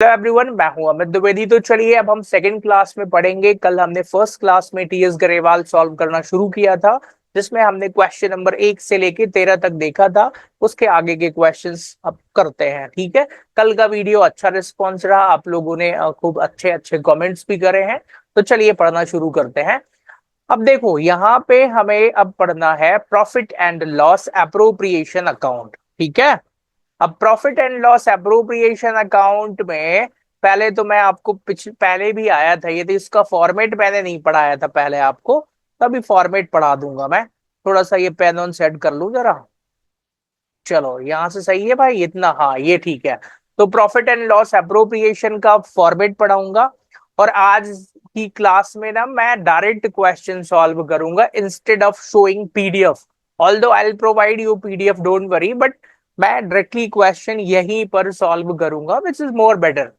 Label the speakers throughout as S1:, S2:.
S1: Hello everyone, मैं हूं अमित द्विवेदी। तो चलिए अब हम सेकंड क्लास में पढ़ेंगे। कल हमने फर्स्ट क्लास में टीएस गरेवाल सॉल्व करना शुरू किया था, जिसमें हमने क्वेश्चन नंबर 1 से लेके 13 तक देखा था। उसके आगे के क्वेश्चंस अब करते हैं, ठीक है। कल का वीडियो अच्छा रिस्पॉन्स रहा, आप लोगों ने खूब अच्छे अच्छे कमेंट्स भी करे हैं। तो चलिए पढ़ना शुरू करते हैं। अब देखो, यहाँ पे हमें अब पढ़ना है profit and loss appropriation account, ठीक है। अब profit and loss appropriation account में पहले तो मैं आपको पहले भी आया था ये, तो इसका फॉर्मेट मैंने नहीं पढ़ाया था पहले आपको। तभी फॉर्मेट पढ़ा दूंगा मैं। थोड़ा सा ये पेन ऑन सेट कर लूं जरा। चलो यहां से सही है भाई इतना, हाँ ये ठीक है। तो प्रॉफिट एंड लॉस अप्रोप्रिएशन का फॉर्मेट पढ़ाऊंगा। और आज की क्लास में ना मैं डायरेक्ट क्वेश्चन सॉल्व करूंगा instead of showing PDF. Although I will provide you PDF, don't worry, but मैं डायरेक्टली क्वेश्चन यहीं पर सॉल्व करूंगा, which is more better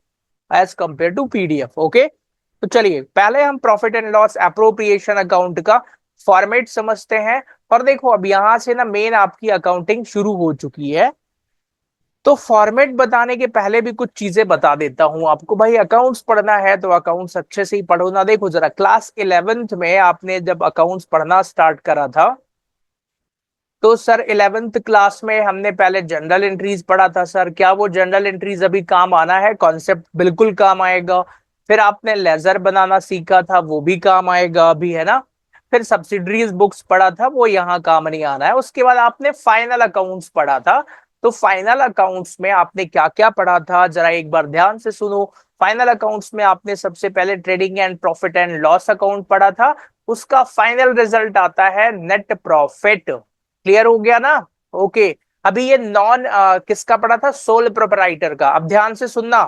S1: as compare to PDF. Okay, तो चलिए पहले हम profit and loss appropriation account का फॉर्मेट समझते हैं। और देखो अब यहां से ना मेन आपकी अकाउंटिंग शुरू हो चुकी है। तो फॉर्मेट बताने के पहले भी कुछ चीजें बता देता हूं आपको। भाई अकाउंट्स पढ़ना है तो अकाउंट्स अच्छे से ही पढ़ो ना। देखो जरा, क्लास 11th में आपने जब अकाउंट्स पढ़ना स्टार्ट करा था, तो सर 11th क्लास में हमने पहले जनरल एंट्रीज पढ़ा था। सर क्या वो जनरल एंट्रीज अभी काम आना है? कॉन्सेप्ट बिल्कुल काम आएगा। फिर आपने लेजर बनाना सीखा था, वो भी काम आएगा अभी, है ना। फिर सब्सिडरीज बुक्स पढ़ा था, वो यहाँ काम नहीं आना है। उसके बाद आपने फाइनल अकाउंट्स पढ़ा था। तो फाइनल अकाउंट्स में आपने क्या क्या पढ़ा था जरा एक बार ध्यान से सुनो। फाइनल अकाउंट्स में आपने सबसे पहले trading and profit and loss account पढ़ा था। उसका फाइनल रिजल्ट आता है नेट प्रॉफिट। क्लियर हो गया ना? ओके। अभी ये नॉन किसका पढ़ा था? सोल प्रोपराइटर का। अब ध्यान से सुनना।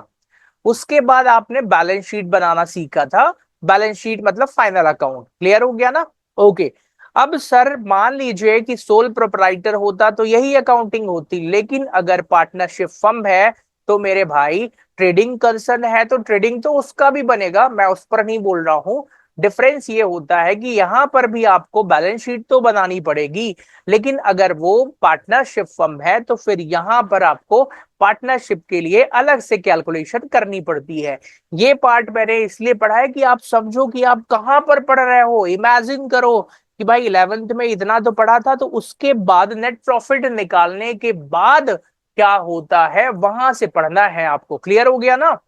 S1: उसके बाद आपने बैलेंस शीट बनाना सीखा था। बैलेंस शीट मतलब फाइनल अकाउंट। क्लियर हो गया ना? ओके। अब सर मान लीजिए कि सोल प्रोपराइटर होता तो यही अकाउंटिंग होती, लेकिन अगर पार्टनरशिप फर्म है तो मेरे भाई ट्रेडिंग कंसर्न है तो ट्रेडिंग तो उसका भी बनेगा, मैं उस पर नहीं बोल रहा हूं। डिफरेंस ये होता है कि यहां पर भी आपको बैलेंस शीट तो बनानी पड़ेगी, लेकिन अगर वो पार्टनरशिप फर्म है तो फिर यहां पर आपको पार्टनरशिप के लिए अलग से कैलकुलेशन करनी पड़ती है। ये पार्ट मैंने इसलिए पढ़ा है कि आप समझो कि आप कहां पर पढ़ रहे हो। इमेजिन करो कि भाई 11th में इतना तो पढ़ा था, तो उसके बाद नेट प्रॉफिट निकालने के बाद क्या होता है वहां से पढ़ना है आपको। क्लियर हो गया ना?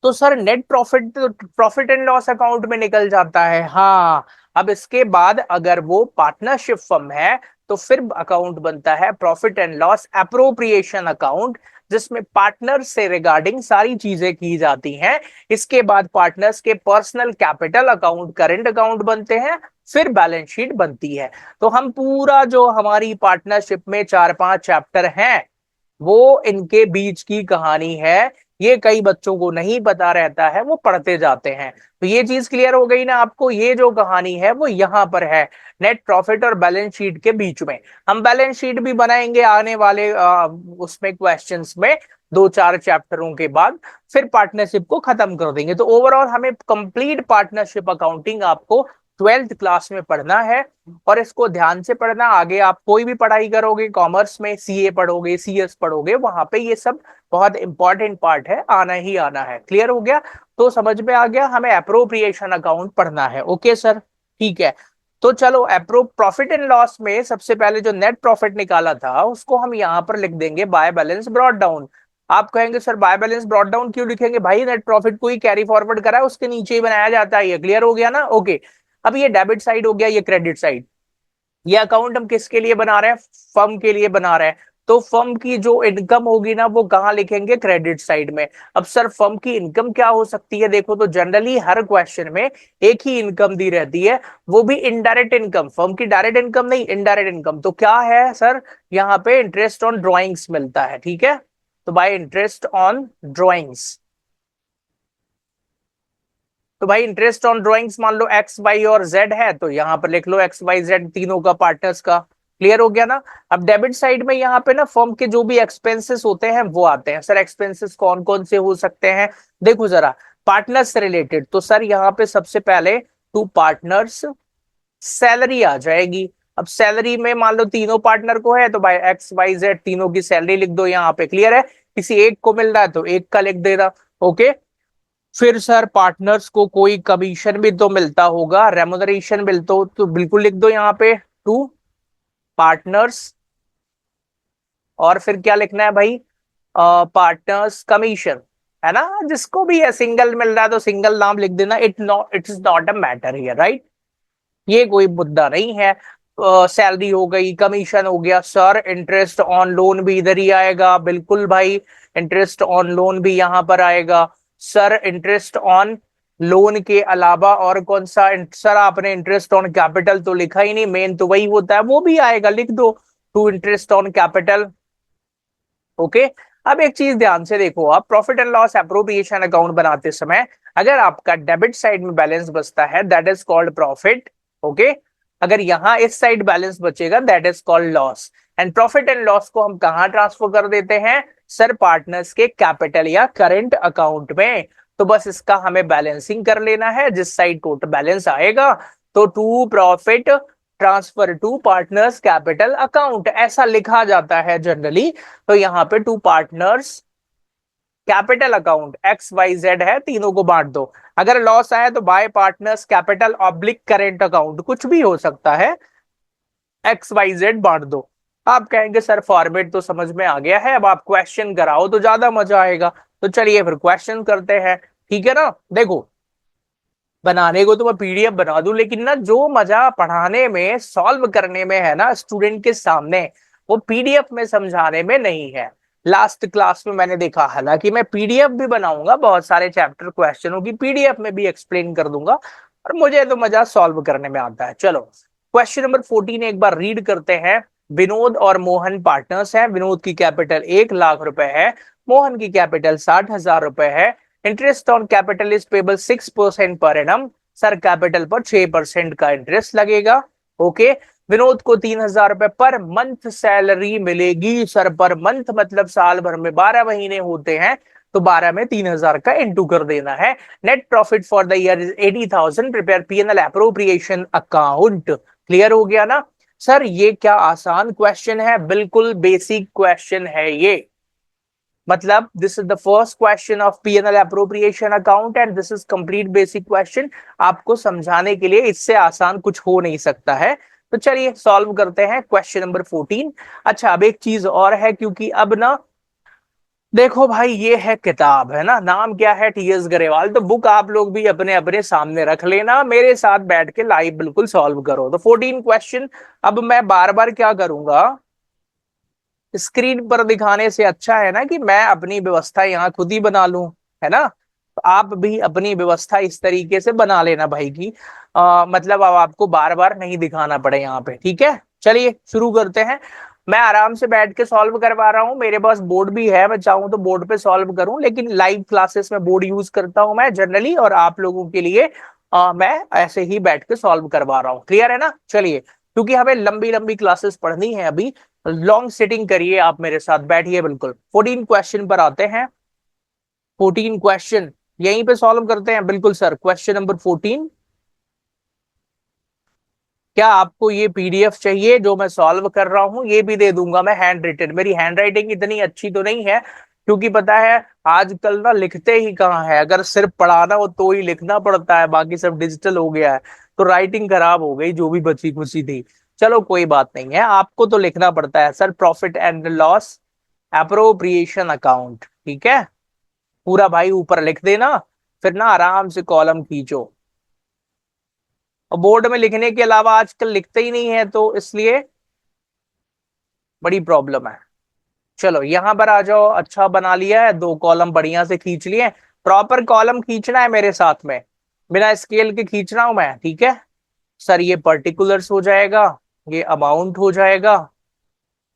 S1: तो सर नेट प्रॉफिट तो प्रॉफिट एंड लॉस अकाउंट में निकल जाता है, हाँ। अब इसके बाद अगर वो पार्टनरशिप फर्म है तो फिर अकाउंट बनता है profit and loss appropriation account, जिसमें पार्टनर से रिगार्डिंग सारी चीजें की जाती हैं। इसके बाद पार्टनर्स के personal capital account, current account बनते हैं, फिर बैलेंस शीट बनती है। तो हम पूरा जो हमारी पार्टनरशिप में 4-5 चैप्टर हैं, वो इनके बीच की कहानी है। ये कई बच्चों को नहीं पता रहता है, वो पढ़ते जाते हैं। तो ये चीज क्लियर हो गई ना आपको? ये जो कहानी है वो यहाँ पर है, नेट प्रॉफिट और बैलेंस शीट के बीच में। हम बैलेंस शीट भी बनाएंगे आने वाले उसमें क्वेश्चंस में, 2-4 चैप्टरों के बाद। फिर पार्टनरशिप को खत्म कर देंगे। तो ओवरऑल हमें कंप्लीट पार्टनरशिप अकाउंटिंग आपको 12th क्लास में पढ़ना है। और इसको ध्यान से पढ़ना। आगे आप कोई भी पढ़ाई करोगे, कॉमर्स में सीए पढ़ोगे, सीएस पढ़ोगे, वहां पे ये सब बहुत इंपॉर्टेंट पार्ट है, आना ही आना है। क्लियर हो गया? तो समझ में आ गया, हमें अप्रोप्रिएशन अकाउंट पढ़ना है। ओके सर, ठीक है। तो चलो अप्रो प्रॉफिट एंड लॉस में सबसे पहले जो नेट प्रॉफिट निकाला था उसको हम यहाँ पर लिख देंगे बाय बैलेंस ब्रॉट डाउन। आप कहेंगे sir bye balance brought down क्यों लिखेंगे? भाई नेट प्रॉफिट को ही कैरी फॉरवर्ड करा है, उसके नीचे ही बनाया जाता है। ये क्लियर हो गया ना? ओके। अब ये डेबिट साइड हो गया, ये क्रेडिट साइड। ये अकाउंट हम किसके लिए बना रहे हैं? फर्म के लिए बना रहे हैं। तो फर्म की जो इनकम होगी ना वो कहां लिखेंगे? क्रेडिट साइड में। अब सर फर्म की इनकम क्या हो सकती है? देखो तो जनरली हर क्वेश्चन में एक ही इनकम दी रहती है, वो भी इनडायरेक्ट इनकम। फर्म की डायरेक्ट इनकम नहीं, इनडायरेक्ट इनकम। तो क्या है सर? यहाँ पे इंटरेस्ट ऑन ड्रॉइंग्स मिलता है, ठीक है। तो बाय इंटरेस्ट ऑन ड्रॉइंग्स। तो भाई इंटरेस्ट ऑन ड्राइंग्स मान लो एक्स वाई और जेड है, तो यहाँ पर लिख लो एक्स वाई जेड तीनों का, पार्टनर्स का। क्लियर हो गया ना? अब डेबिट साइड में यहाँ पे ना फर्म के जो भी एक्सपेंसेस होते हैं वो आते हैं। सर एक्सपेंसेस कौन कौन से हो सकते हैं? देखो जरा, पार्टनर्स से रिलेटेड तो सर यहाँ पे सबसे पहले टू पार्टनर्स सैलरी आ जाएगी। अब सैलरी में मान लो तीनों पार्टनर को है तो भाई एक्स वाई जेड तीनों की सैलरी लिख दो यहाँ पे। क्लियर है? किसी एक को मिल रहा है तो एक का लिख देना। ओके, फिर सर पार्टनर्स को कोई कमीशन भी तो मिलता होगा, रेमुनरेशन मिलता हो तो बिल्कुल लिख दो यहाँ पे टू पार्टनर्स। और फिर क्या लिखना है भाई, पार्टनर्स कमीशन, है ना। जिसको भी है सिंगल मिल रहा है तो सिंगल नाम लिख देना, it is not a matter here, right. ये कोई मुद्दा नहीं है। सैलरी हो गई, कमीशन हो गया, सर इंटरेस्ट ऑन लोन भी इधर ही आएगा, बिल्कुल भाई। इंटरेस्ट ऑन लोन भी यहाँ पर आएगा। सर इंटरेस्ट ऑन लोन के अलावा और कौन सा, सर आपने इंटरेस्ट ऑन कैपिटल तो लिखा ही नहीं, मेन तो वही होता है, वो भी आएगा, लिख दो to interest on capital. Okay. अब एक चीज ध्यान से देखो, आप profit and loss appropriation account बनाते समय अगर आपका डेबिट साइड में बैलेंस बचता है that is called profit. Okay, अगर यहां इस साइड बैलेंस बचेगा that is called loss. And profit and loss को हम कहां ट्रांसफर कर देते हैं, सर पार्टनर्स के कैपिटल या करेंट अकाउंट में। तो बस इसका हमें बैलेंसिंग कर लेना है, जिस साइड टोटल बैलेंस आएगा तो to profit transfer to partners capital account ऐसा लिखा जाता है जनरली। तो यहाँ पे to partners capital account X Y Z है, तीनों को बांट दो। अगर लॉस आया तो by partners capital oblique current account, कुछ भी हो सकता है, एक्स वाई जेड बांट दो। आप कहेंगे सर फॉर्मेट तो समझ में आ गया है, अब आप क्वेश्चन कराओ तो ज्यादा मजा आएगा। तो चलिए फिर क्वेश्चन करते हैं, ठीक है ना। देखो, बनाने को तो मैं पीडीएफ बना दूं, लेकिन ना जो मजा पढ़ाने में सॉल्व करने में है ना स्टूडेंट के सामने, वो पीडीएफ में समझाने में नहीं है। लास्ट क्लास में मैंने देखा, हालांकि मैं पीडीएफ भी बनाऊंगा, बहुत सारे चैप्टर क्वेश्चनों की पीडीएफ में भी एक्सप्लेन कर दूंगा, और मुझे तो मजा सॉल्व करने में आता है। चलो क्वेश्चन नंबर 14 एक बार रीड करते हैं। विनोद और मोहन पार्टनर्स हैं। विनोद की कैपिटल 1 लाख रुपए है, मोहन की कैपिटल 60,000 रुपए है। Interest on capital is payable 6% per annum. Sir capital पर 6% का इंटरेस्ट लगेगा। ओके, विनोद को 3,000 रुपए पर मंथ सैलरी मिलेगी। सर पर मंथ मतलब साल भर में 12 महीने होते हैं, तो 12 में 3,000 का इंटू कर देना है। Net profit for the year is 80,000। Prepare PNL appropriation account. Clear हो गया ना। सर ये क्या आसान क्वेश्चन है, बिल्कुल बेसिक क्वेश्चन है ये। मतलब this is the first question of PNL appropriation account and this is complete basic question. आपको समझाने के लिए इससे आसान कुछ हो नहीं सकता है। तो चलिए सॉल्व करते हैं क्वेश्चन नंबर 14। अच्छा, अब एक चीज और है, क्योंकि अब ना देखो भाई, ये है किताब, है ना, नाम क्या है, टीएस गरेवाल। तो बुक आप लोग भी अपने अपने सामने रख लेना, मेरे साथ बैठ के लाइव बिल्कुल सॉल्व करो। तो 14 क्वेश्चन अब मैं बार बार क्या करूंगा, स्क्रीन पर दिखाने से अच्छा है ना कि मैं अपनी व्यवस्था यहाँ खुद ही बना लूं, है ना। तो आप भी अपनी व्यवस्था इस तरीके से बना लेना भाई की मतलब अब आपको बार बार नहीं दिखाना पड़े यहाँ पे, ठीक है। चलिए शुरू करते हैं। मैं आराम से बैठ के सॉल्व करवा रहा हूँ, मेरे पास बोर्ड भी है, मैं चाहूँ तो बोर्ड पे सॉल्व करूँ, लेकिन लाइव क्लासेस में बोर्ड यूज करता हूँ मैं जनरली, और आप लोगों के लिए मैं ऐसे ही बैठ के सॉल्व करवा रहा हूँ। क्लियर है ना। चलिए, क्योंकि हमें लंबी लंबी क्लासेस पढ़नी है अभी, लॉन्ग सिटिंग करिए, आप मेरे साथ बैठिए बिल्कुल। 14 क्वेश्चन पर आते हैं। 14 क्वेश्चन यहीं पे सॉल्व करते हैं, बिल्कुल सर। क्वेश्चन नंबर 14, क्या आपको ये पीडीएफ चाहिए जो मैं सॉल्व कर रहा हूँ, ये भी दे दूंगा मैं हैंड रिटन। मेरी हैंड राइटिंग इतनी अच्छी तो नहीं है, क्योंकि पता है आजकल ना लिखते ही कहाँ है, अगर सिर्फ पढ़ाना हो तो ही लिखना पड़ता है, बाकी सब डिजिटल हो गया है, तो राइटिंग खराब हो गई जो भी बची खुची थी। चलो कोई बात नहीं है, आपको तो लिखना पड़ता है sir, profit and loss appropriation account, ठीक है। पूरा भाई ऊपर लिख देना, फिर ना आराम से कॉलम खींचो। और बोर्ड में लिखने के अलावा आजकल लिखते ही नहीं है, तो इसलिए बड़ी प्रॉब्लम है। चलो यहां पर आ जाओ, अच्छा बना लिया है, 2 कॉलम बढ़िया से खींच लिए। प्रॉपर कॉलम खींचना है मेरे साथ में, बिना स्केल के खींच रहा हूं मैं, ठीक है। सर ये पर्टिकुलर्स हो जाएगा, ये अमाउंट हो जाएगा,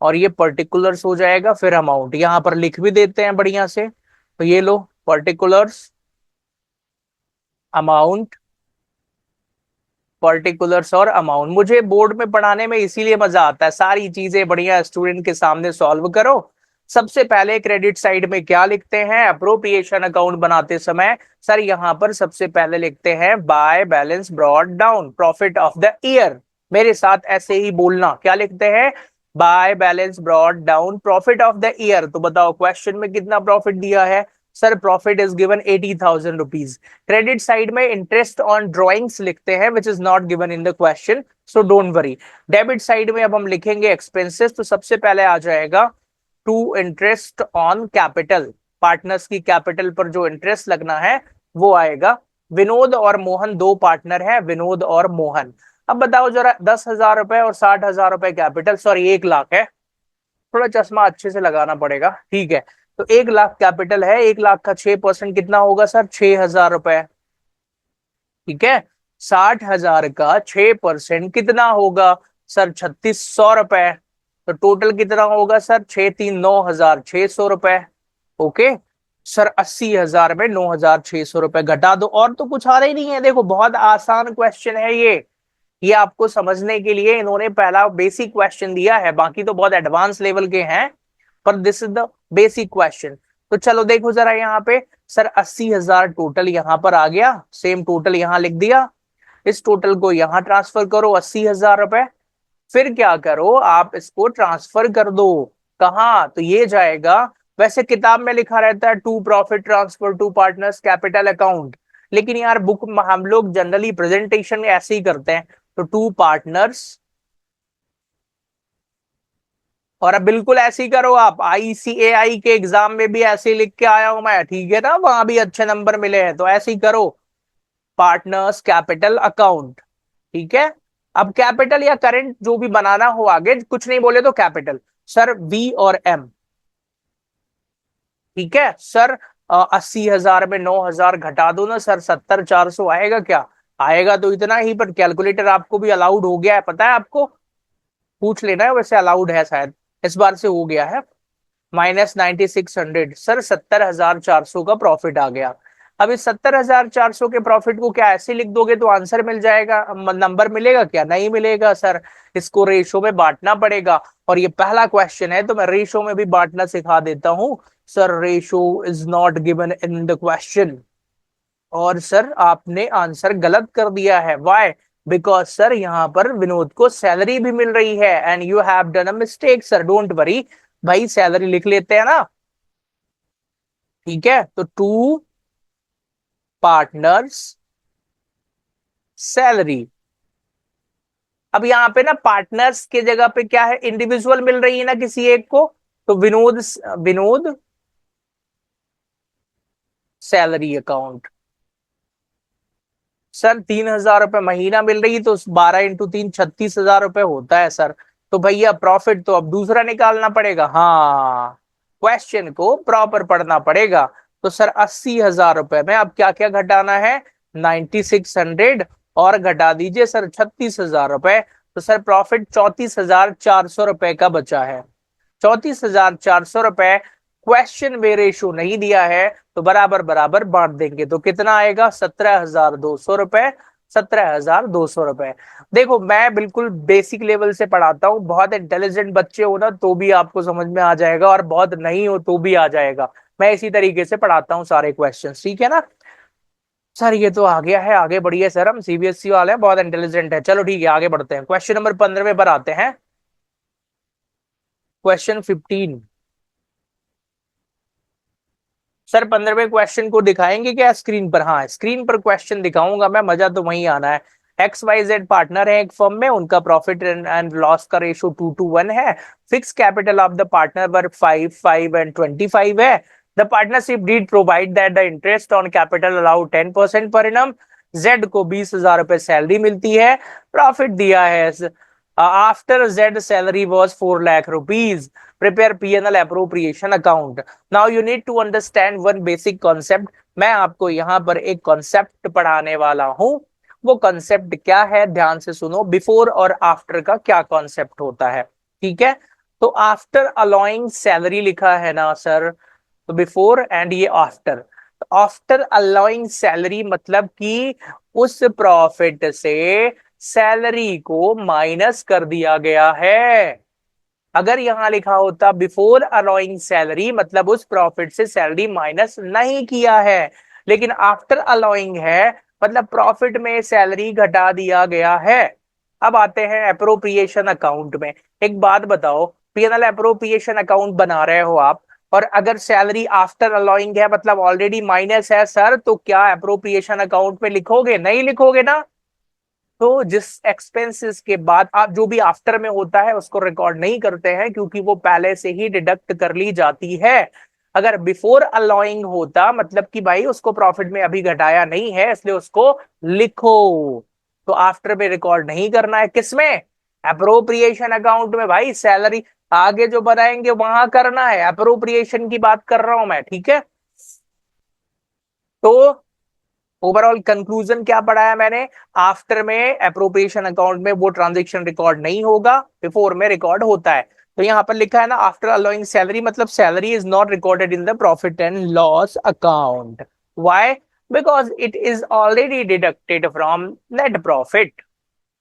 S1: और ये पर्टिकुलर्स हो जाएगा, फिर अमाउंट यहां पर लिख भी देते हैं बढ़िया से। तो ये लो, पर्टिकुलर्स, अमाउंट, पर्टिकुलर्स और अमाउंट। मुझे बोर्ड में पढ़ाने में इसीलिए मजा आता है, सारी चीजें बढ़िया स्टूडेंट के सामने सॉल्व करो। सबसे पहले क्रेडिट साइड में क्या लिखते हैं अप्रोप्रिएशन अकाउंट बनाते समय, सर यहां पर सबसे पहले लिखते हैं bye balance brought down profit of the year. मेरे साथ ऐसे ही बोलना, क्या लिखते हैं, bye balance brought down profit of the year. तो बताओ क्वेश्चन में कितना प्रॉफिट दिया है sir? Profit is given 80,000 rupees. Credit side में इंटरेस्ट ऑन ड्रॉइंग्स लिखते हैं which is not given in the question, so don't worry. Debit side में अब हम लिखेंगे एक्सपेंसेस, तो सबसे पहले आ जाएगा to interest on capital, partners की कैपिटल पर जो इंटरेस्ट लगना है वो आएगा। विनोद और मोहन दो पार्टनर हैं, विनोद और मोहन। अब बताओ जरा, 10,000 रुपए और 60,000 रुपए कैपिटल, सॉरी 1 लाख है, थोड़ा चश्मा अच्छे से लगाना पड़ेगा, ठीक है। तो 1 लाख कैपिटल है, 1 लाख का 6% कितना होगा सर? 6,000 रुपए, ठीक है। 60,000 का 6% कितना होगा सर? 3,600 रुपए। तो टोटल कितना होगा सर? 6,3,9,600 रुपए। ओके सर, 80,000 में 9,600 रुपए घटा दो, और तो कुछ आ रहा ही नहीं है। देखो बहुत आसान क्वेश्चन है ये आपको समझने के लिए इन्होंने पहला बेसिक क्वेश्चन दिया है, बाकी तो बहुत एडवांस लेवल के हैं, पर this is the basic question. तो चलो देखो जरा यहाँ पे सर, 80,000 टोटल यहाँ पर आ गया, सेम टोटल यहाँ लिख दिया। इस टोटल को यहाँ ट्रांसफर करो, 80,000 रुपए। फिर क्या करो, आप इसको ट्रांसफर कर दो कहाँ? तो ये जाएगा, वैसे किताब में लिखा रहता है to profit transfer to partners capital account, लेकिन यार बुक में हम लोग जनरली प्रेजेंटेशन में ऐसे ही करते हैं। तो टू पार्टनर्स, और अब बिल्कुल ऐसे ही करो आप, आईसीएआई के एग्जाम में भी ऐसे ही लिख के आया हूं मैं, ठीक है ना, वहां भी अच्छे नंबर मिले हैं, तो ऐसे ही करो, पार्टनर्स कैपिटल अकाउंट, ठीक है। अब कैपिटल या करंट जो भी बनाना हो, आगे कुछ नहीं बोले तो कैपिटल, सर वी और एम, ठीक है सर। 80,000 में 9,000 घटा दो ना सर, 70,400 आएगा क्या? आएगा तो इतना ही, पर कैलकुलेटर आपको भी अलाउड हो गया है, पता है आपको, पूछ लेना है, वैसे अलाउड है शायद, इस बार से हो गया है। -9600 सर, 70,400 का प्रॉफिट आ गया। अब इस 70,400 के प्रॉफिट को क्या ऐसे लिख दोगे तो आंसर मिल जाएगा? नंबर मिलेगा क्या? नहीं मिलेगा सर, इसको रेशो में बांटना पड़ेगा, और ये पहला क्वेश्चन है तो मैं रेशो में भी बांटना सिखा देता हूं। Sir ratio is not given in the question, और सर आपने आंसर गलत कर दिया है। व्हाई? बिकॉज सर यहाँ पर विनोद को सैलरी भी मिल रही है, and you have done a mistake sir, don't worry भाई, सैलरी लिख लेते हैं ना, ठीक है। तो टू पार्टनर्स सैलरी, अब यहाँ पे ना पार्टनर्स के जगह पे क्या है, इंडिविजुअल मिल रही है ना किसी एक को, तो Vinod, Vinod salary account. Sir 3,000 रुपए महीना मिल रही है, तो 12 × 3 36,000 रुपए होता है सर। तो भैया प्रॉफिट तो अब दूसरा निकालना पड़ेगा, हाँ, क्वेश्चन को प्रॉपर पढ़ना पड़ेगा। तो सर 80,000 रुपए में अब क्या क्या घटाना है? 9600, और घटा दीजिए सर 36,000 रुपए, तो सर प्रॉफिट 34,400 रुपए का बचा है। 34,400 रुपए, क्वेश्चन में रेशो नहीं दिया है, तो बराबर बराबर बांट देंगे, तो कितना आएगा? 17,200 रुपए, 17,200 रुपए। देखो मैं बिल्कुल बेसिक लेवल से पढ़ाता हूँ, बहुत इंटेलिजेंट बच्चे हो ना तो भी आपको समझ में आ जाएगा, और बहुत नहीं हो तो भी आ जाएगा। मैं इसी तरीके से पढ़ाता हूँ सारे क्वेश्चन, ठीक है ना सर? ये तो आ गया है, आगे बढ़िए सर, हम सीबीएसई वाले हैं, बहुत इंटेलिजेंट है। चलो ठीक है, आगे बढ़ते हैं, क्वेश्चन नंबर 15 पर आते हैं। क्वेश्चन 15, सर 15वें क्वेश्चन को दिखाएंगे क्या स्क्रीन पर? हाँ स्क्रीन पर क्वेश्चन दिखाऊंगा मैं, मजा तो वहीं आना है। XYZ पार्टनर है एक फर्म में, उनका प्रॉफिट एंड लॉस का रेशो 2:1 है। Fix capital of the partner work 5, 5 and 25 है। The partnership deed provide that the interest on capital allowed 10% per annum. Z को 20,000 रुपए सैलरी मिलती है, प्रॉफिट दिया है after Z salary was 4 lakh rupees. Prepare P&L appropriation account. Now you need to understand one basic concept. मैं आपको यहाँ पर एक कॉन्सेप्ट पढ़ाने वाला हूँ, वो कॉन्सेप्ट क्या है ध्यान से सुनो। बिफोर और आफ्टर का क्या कॉन्सेप्ट होता है, ठीक है। तो आफ्टर अलाउइंग सैलरी लिखा है ना सर, तो बिफोर एंड ये आफ्टर। आफ्टर अलाउइंग सैलरी मतलब कि उस प्रॉफिट से सैलरी को माइनस कर दिया गया है। अगर यहां लिखा होता बिफोर अलाउइंग सैलरी, मतलब उस प्रॉफिट से सैलरी माइनस नहीं किया है, लेकिन आफ्टर अलाउइंग है मतलब प्रॉफिट में सैलरी घटा दिया गया है। अब आते हैं अप्रोप्रिएशन अकाउंट में। एक बात बताओ, पीएनएल अप्रोप्रिएशन अकाउंट बना रहे हो आप, और अगर सैलरी आफ्टर अलाउइंग है मतलब ऑलरेडी माइनस है सर, तो क्या अप्रोप्रिएशन अकाउंट में लिखोगे? नहीं लिखोगे ना। तो जिस एक्सपेंसेस के बाद आप जो भी आफ्टर में होता है उसको रिकॉर्ड नहीं करते हैं, क्योंकि वो पहले से ही डिडक्ट कर ली जाती है। अगर बिफोर अलाउइंग होता मतलब कि भाई उसको प्रॉफिट में अभी घटाया नहीं है, इसलिए उसको लिखो। तो आफ्टर में रिकॉर्ड नहीं करना है, किसमें? अप्रोप्रिएशन अकाउंट में भाई। सैलरी आगे जो बनाएंगे वहां करना है, अप्रोप्रिएशन की बात कर रहा हूं मैं, ठीक है। तो ओवरऑल कंक्लूजन क्या पढ़ाया मैंने? आफ्टर में अप्रोप्रिएशन अकाउंट में वो ट्रांजेक्शन रिकॉर्ड नहीं होगा, बिफोर में रिकॉर्ड होता है। तो यहां पर लिखा है ना, आफ्टर अलाउइंग सैलरी, मतलब salary is not recorded in the profit and loss account. Why? Because it is already deducted from net profit.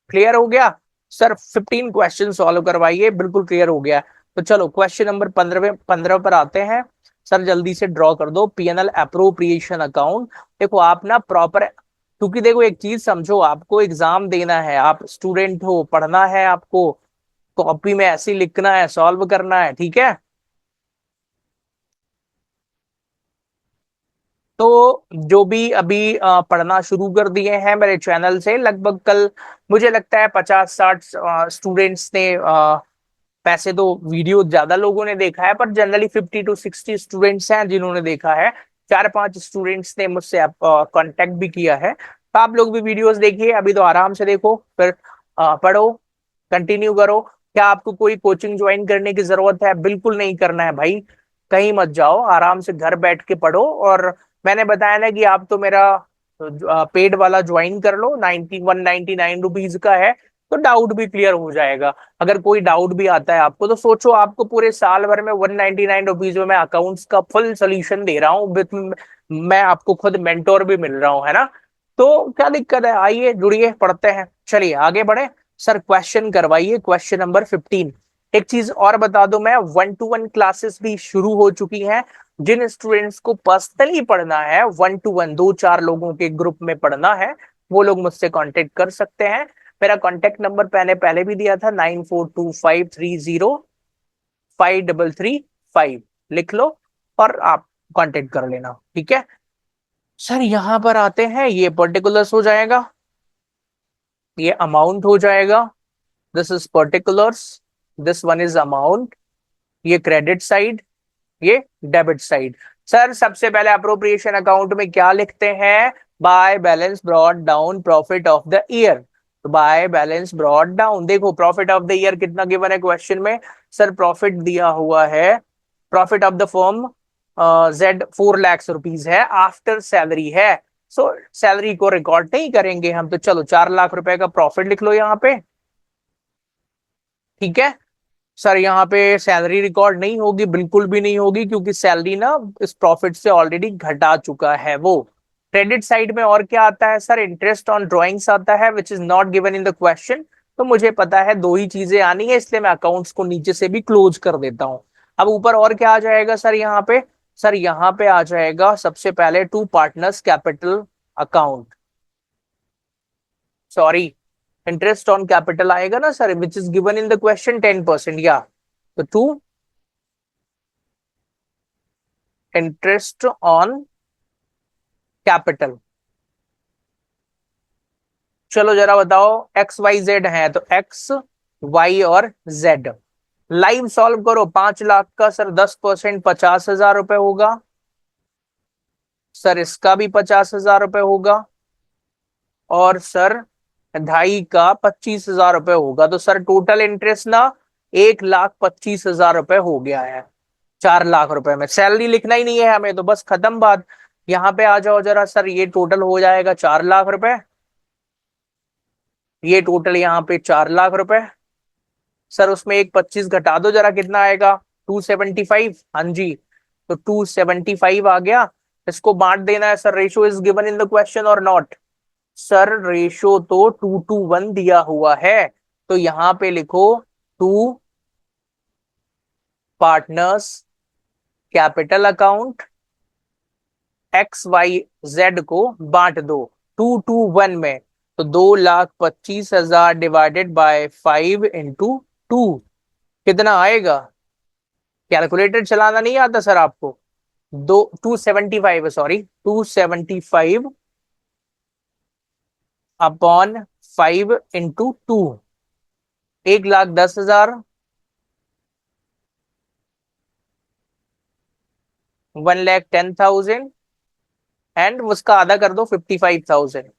S1: Clear हो गया? सर 15 क्वेश्चन सॉल्व करवाइए, बिल्कुल क्लियर हो गया। तो चलो क्वेश्चन नंबर 15 पर आते हैं। सर जल्दी से ड्रॉ कर दो पीएनएल अप्रोप्रिएशन अकाउंट। देखो आप ना प्रॉपर, क्योंकि देखो एक चीज समझो, आपको एग्जाम देना है, आप स्टूडेंट हो, पढ़ना है आपको, कॉपी में ऐसे ही लिखना है, सॉल्व करना है, ठीक है। तो जो भी अभी पढ़ना शुरू कर दिए हैं मेरे चैनल से, लगभग कल मुझे लगता है 50-60 स्टूडेंट्स ने, वैसे तो वीडियो ज्यादा लोगों ने देखा है, पर जनरली 50 to 60 स्टूडेंट्स हैं जिन्होंने देखा है। 4-5 स्टूडेंट्स ने मुझसे कांटेक्ट भी किया है। तो आप लोग भी वीडियोस देखिए, अभी तो आराम से देखो, फिर पढ़ो, कंटिन्यू करो। क्या आपको कोई कोचिंग ज्वाइन करने की जरूरत है? बिल्कुल नहीं करना है भाई, कहीं मत जाओ, आराम से घर बैठ के पढ़ो। और मैंने बताया ना कि आप तो मेरा पेड वाला ज्वाइन कर लो, 199 रुपीज का है, तो डाउट भी क्लियर हो जाएगा। अगर कोई डाउट भी आता है आपको, तो सोचो आपको पूरे साल भर में 199 रुपीज में मैं अकाउंट्स का फुल सोल्यूशन दे रहा हूँ, मैं आपको खुद मेंटोर भी मिल रहा हूँ, है ना। तो क्या दिक्कत है, आइए जुड़िए, पढ़ते हैं, चलिए आगे बढ़े। सर क्वेश्चन करवाइए, क्वेश्चन नंबर 15। एक चीज और बता दो, मैं 1-to-1 क्लासेस भी शुरू हो चुकी हैं। जिन स्टूडेंट्स को पर्सनली पढ़ना है, 1-to-1 2-4 लोगों के ग्रुप में पढ़ना है, वो लोग मुझसे कांटेक्ट कर सकते हैं। मेरा कांटेक्ट नंबर मैंने पहले भी दिया था, 9425305335। लिख लो और आप कांटेक्ट कर लेना, ठीक है। सर यहां पर आते हैं, ये पर्टिकुलर्स हो जाएगा, ये अमाउंट हो जाएगा, this is particulars, this one is amount, ये क्रेडिट साइड, ये डेबिट साइड। सर सबसे पहले अप्रोप्रिएशन अकाउंट में क्या लिखते हैं? Bye balance brought down profit of the year. तो बाय बैलेंस ब्रॉट डाउन, देखो प्रॉफिट ऑफ द ईयर कितना गिवन है क्वेश्चन में? सर प्रॉफिट दिया हुआ है, profit of the firm Z 4 lakh rupees है, आफ्टर सैलरी है। सो सैलरी को रिकॉर्ड नहीं करेंगे हम, तो चलो 4 लाख रुपए का प्रॉफिट लिख लो यहाँ पे, ठीक है। सर यहाँ पे सैलरी रिकॉर्ड नहीं होगी, बिल्कुल भी नहीं होगी, क्योंकि सैलरी ना इस प्रॉफिट से ऑलरेडी घटा चुका है वो। क्रेडिट साइड में और क्या आता है सर? इंटरेस्ट ऑन ड्रॉइंग्स आता है, which is not given in the question. तो मुझे पता है दो ही चीजें आनी है, इसलिए मैं अकाउंट्स को नीचे से भी क्लोज कर देता हूं। अब ऊपर और क्या आ जाएगा सर यहाँ पे? सर यहाँ पे आ जाएगा सबसे पहले to partners capital account, sorry, interest on capital आएगा ना sir, which is given in the question 10%, या तो टू इंटरेस्ट ऑन कैपिटल। चलो जरा बताओ, एक्स वाई जेड है, तो एक्स वाई और जेड। लाइव सॉल्व करो, 5 लाख का सर 10% 50,000 रुपए होगा। सर इसका भी 50,000 रुपए होगा। और सर 2.5 का 25,000 रुपए होगा। तो सर टोटल इंटरेस्ट ना 1,25,000 रुपए हो गया है 4 लाख रुपए में। सैलरी लिखना ही नहीं है हमें, तो बस खत्म बात। यहाँ पे आ जाओ जरा सर, ये टोटल हो जाएगा 4 लाख रुपए, ये टोटल यहाँ पे 4 लाख रुपए। सर उसमें एक 25 घटा दो जरा, कितना आएगा? 275, हाँ जी, तो 275 आ गया। इसको बांट देना है sir, ratio is given in the question और नॉट? सर रेशियो तो 2-to-1 दिया हुआ है, तो यहां पे लिखो to partners capital account, X Y Z को बांट दो 2-to-1 में। तो 2,25,000 डिवाइडेड बाय 5 into 2 कितना आएगा? कैलकुलेटर चलाना नहीं आता सर आपको? 275 है, सॉरी, 275 अपॉन 5 into 2, 1,10,000, 1,10,000 एंड उसका आधा कर दो 55,000।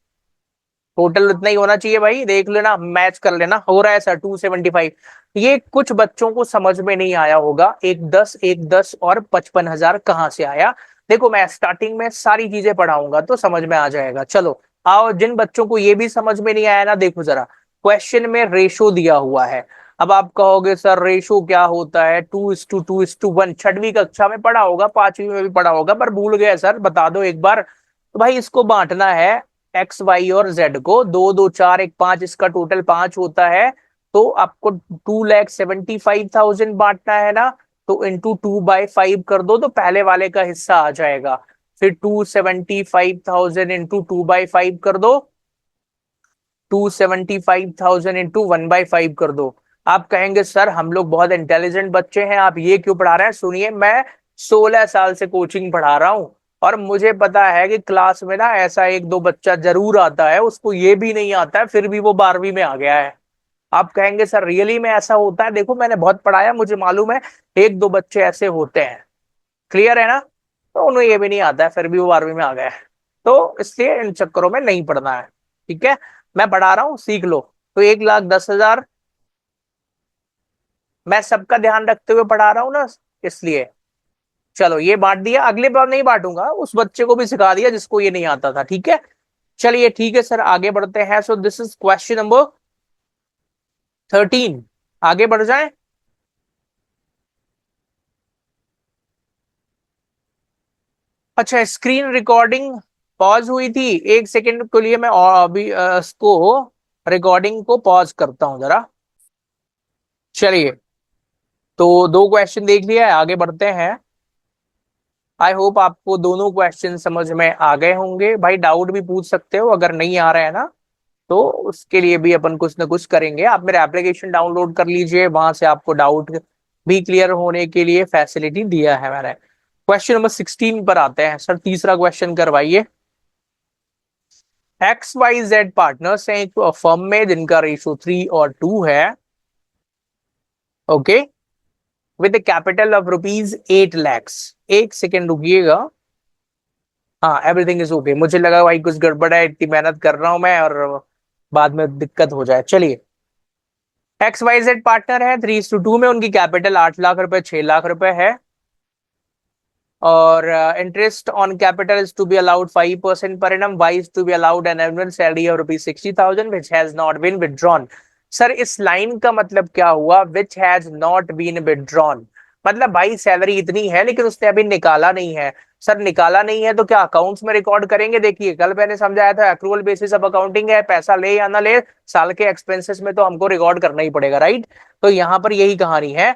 S1: टोटल उतना ही होना चाहिए भाई, देख लेना, मैच कर लेना, हो रहा है सर 275। ये कुछ बच्चों को समझ में नहीं आया होगा, एक दस और 55,000 कहाँ से आया। देखो मैं स्टार्टिंग में सारी चीजें पढ़ाऊंगा तो समझ में आ जाएगा। चलो आओ, जिन बच्चों को ये भी समझ में नहीं आया ना, देखो जरा, क्वेश्चन में रेशो दिया हुआ है। अब आप कहोगे सर रेशो क्या होता है? 2:2:1, छठवीं कक्षा में पढ़ा होगा, पांचवी में भी पढ़ा होगा, पर भूल गए सर, बता दो एक बार। तो भाई इसको बांटना है एक्स वाई और जेड को, 2 2 4 1 5, इसका टोटल 5 होता है। तो आपको 2,75,000 बांटना है ना, तो इंटू 2/5 कर दो तो पहले वाले का हिस्सा आ जाएगा। फिर 275,000 इंटू 2/5 कर दो, 275,000 इंटू 1/5 कर दो। आप कहेंगे सर हम लोग बहुत इंटेलिजेंट बच्चे हैं, आप ये क्यों पढ़ा रहे हैं? सुनिए, मैं 16 साल से कोचिंग पढ़ा रहा हूं और मुझे पता है कि क्लास में ना ऐसा एक दो बच्चा जरूर आता है, उसको ये भी नहीं आता है, फिर भी वो 12वीं में आ गया है। आप कहेंगे सर रियली में ऐसा होता है? देखो मैंने बहुत पढ़ाया, मुझे मालूम है एक दो बच्चे ऐसे होते हैं। क्लियर है ना? तो उन्हें ये भी नहीं आता है, फिर भी वो 12वीं में आ गया है। तो इसलिए इन चक्करों में नहीं पढ़ना है। ठीक है, मैं पढ़ा रहा हूँ, सीख लो। तो 1,10,000, मैं सबका ध्यान रखते हुए पढ़ा रहा हूँ ना, इसलिए। चलो ये बांट दिया, अगले बार नहीं बांटूंगा, उस बच्चे को भी सिखा दिया जिसको ये नहीं आता था। ठीक है, चलिए ठीक है सर, आगे बढ़ते हैं। So this is question number 13। आगे बढ़ जाए। अच्छा, स्क्रीन रिकॉर्डिंग पॉज हुई थी, एक सेकंड के लिए मैं और अभी इसको रिकॉर्डिंग को पॉज करता हूं जरा। चलिए, तो दो क्वेश्चन देख लिया है, आगे बढ़ते हैं। आई होप आपको दोनों क्वेश्चन समझ में आ गए होंगे। भाई डाउट भी पूछ सकते हो अगर नहीं आ रहा है ना, तो उसके लिए भी अपन कुछ ना कुछ करेंगे। आप मेरा एप्लीकेशन डाउनलोड कर लीजिए, वहां से आपको डाउट भी क्लियर होने के लिए फैसिलिटी दिया है मैंने। क्वेश्चन नंबर 16 पर आते हैं सर, तीसरा क्वेश्चन करवाइए। XYZ पार्टनर्स हैं एक फर्म में जिनका रेशियो 3:2 है। Okay, with capital of ₹8 lakhs। एक सेकेंड रुकिएगा। हाँ, एवरीथिंग इज ओके। मुझे लगा भाई कुछ गड़बड़ है, इतनी मेहनत कर रहा हूं मैं और बाद में दिक्कत हो जाए। चलिए, XYZ पार्टनर है, 3:2 में, उनकी कैपिटल 8 लाख रुपए, 6 लाख रुपए है। और interest on capital is to be allowed 5% per annum. Y is to be allowed an annual salary of ₹60,000 which has not been withdrawn. Sir इस लाइन का मतलब क्या हुआ, which has not been withdrawn? मतलब भाई सैलरी इतनी है लेकिन उसने अभी निकाला नहीं है। सर निकाला नहीं है तो क्या अकाउंट्स में रिकॉर्ड करेंगे? देखिए कल मैंने समझाया था, एक्रूअल बेसिस ऑफ अकाउंटिंग है, पैसा ले या ना ले, साल के एक्सपेंसेस में तो हमको रिकॉर्ड करना ही पड़ेगा, राइट? तो यहाँ पर यही कहानी है।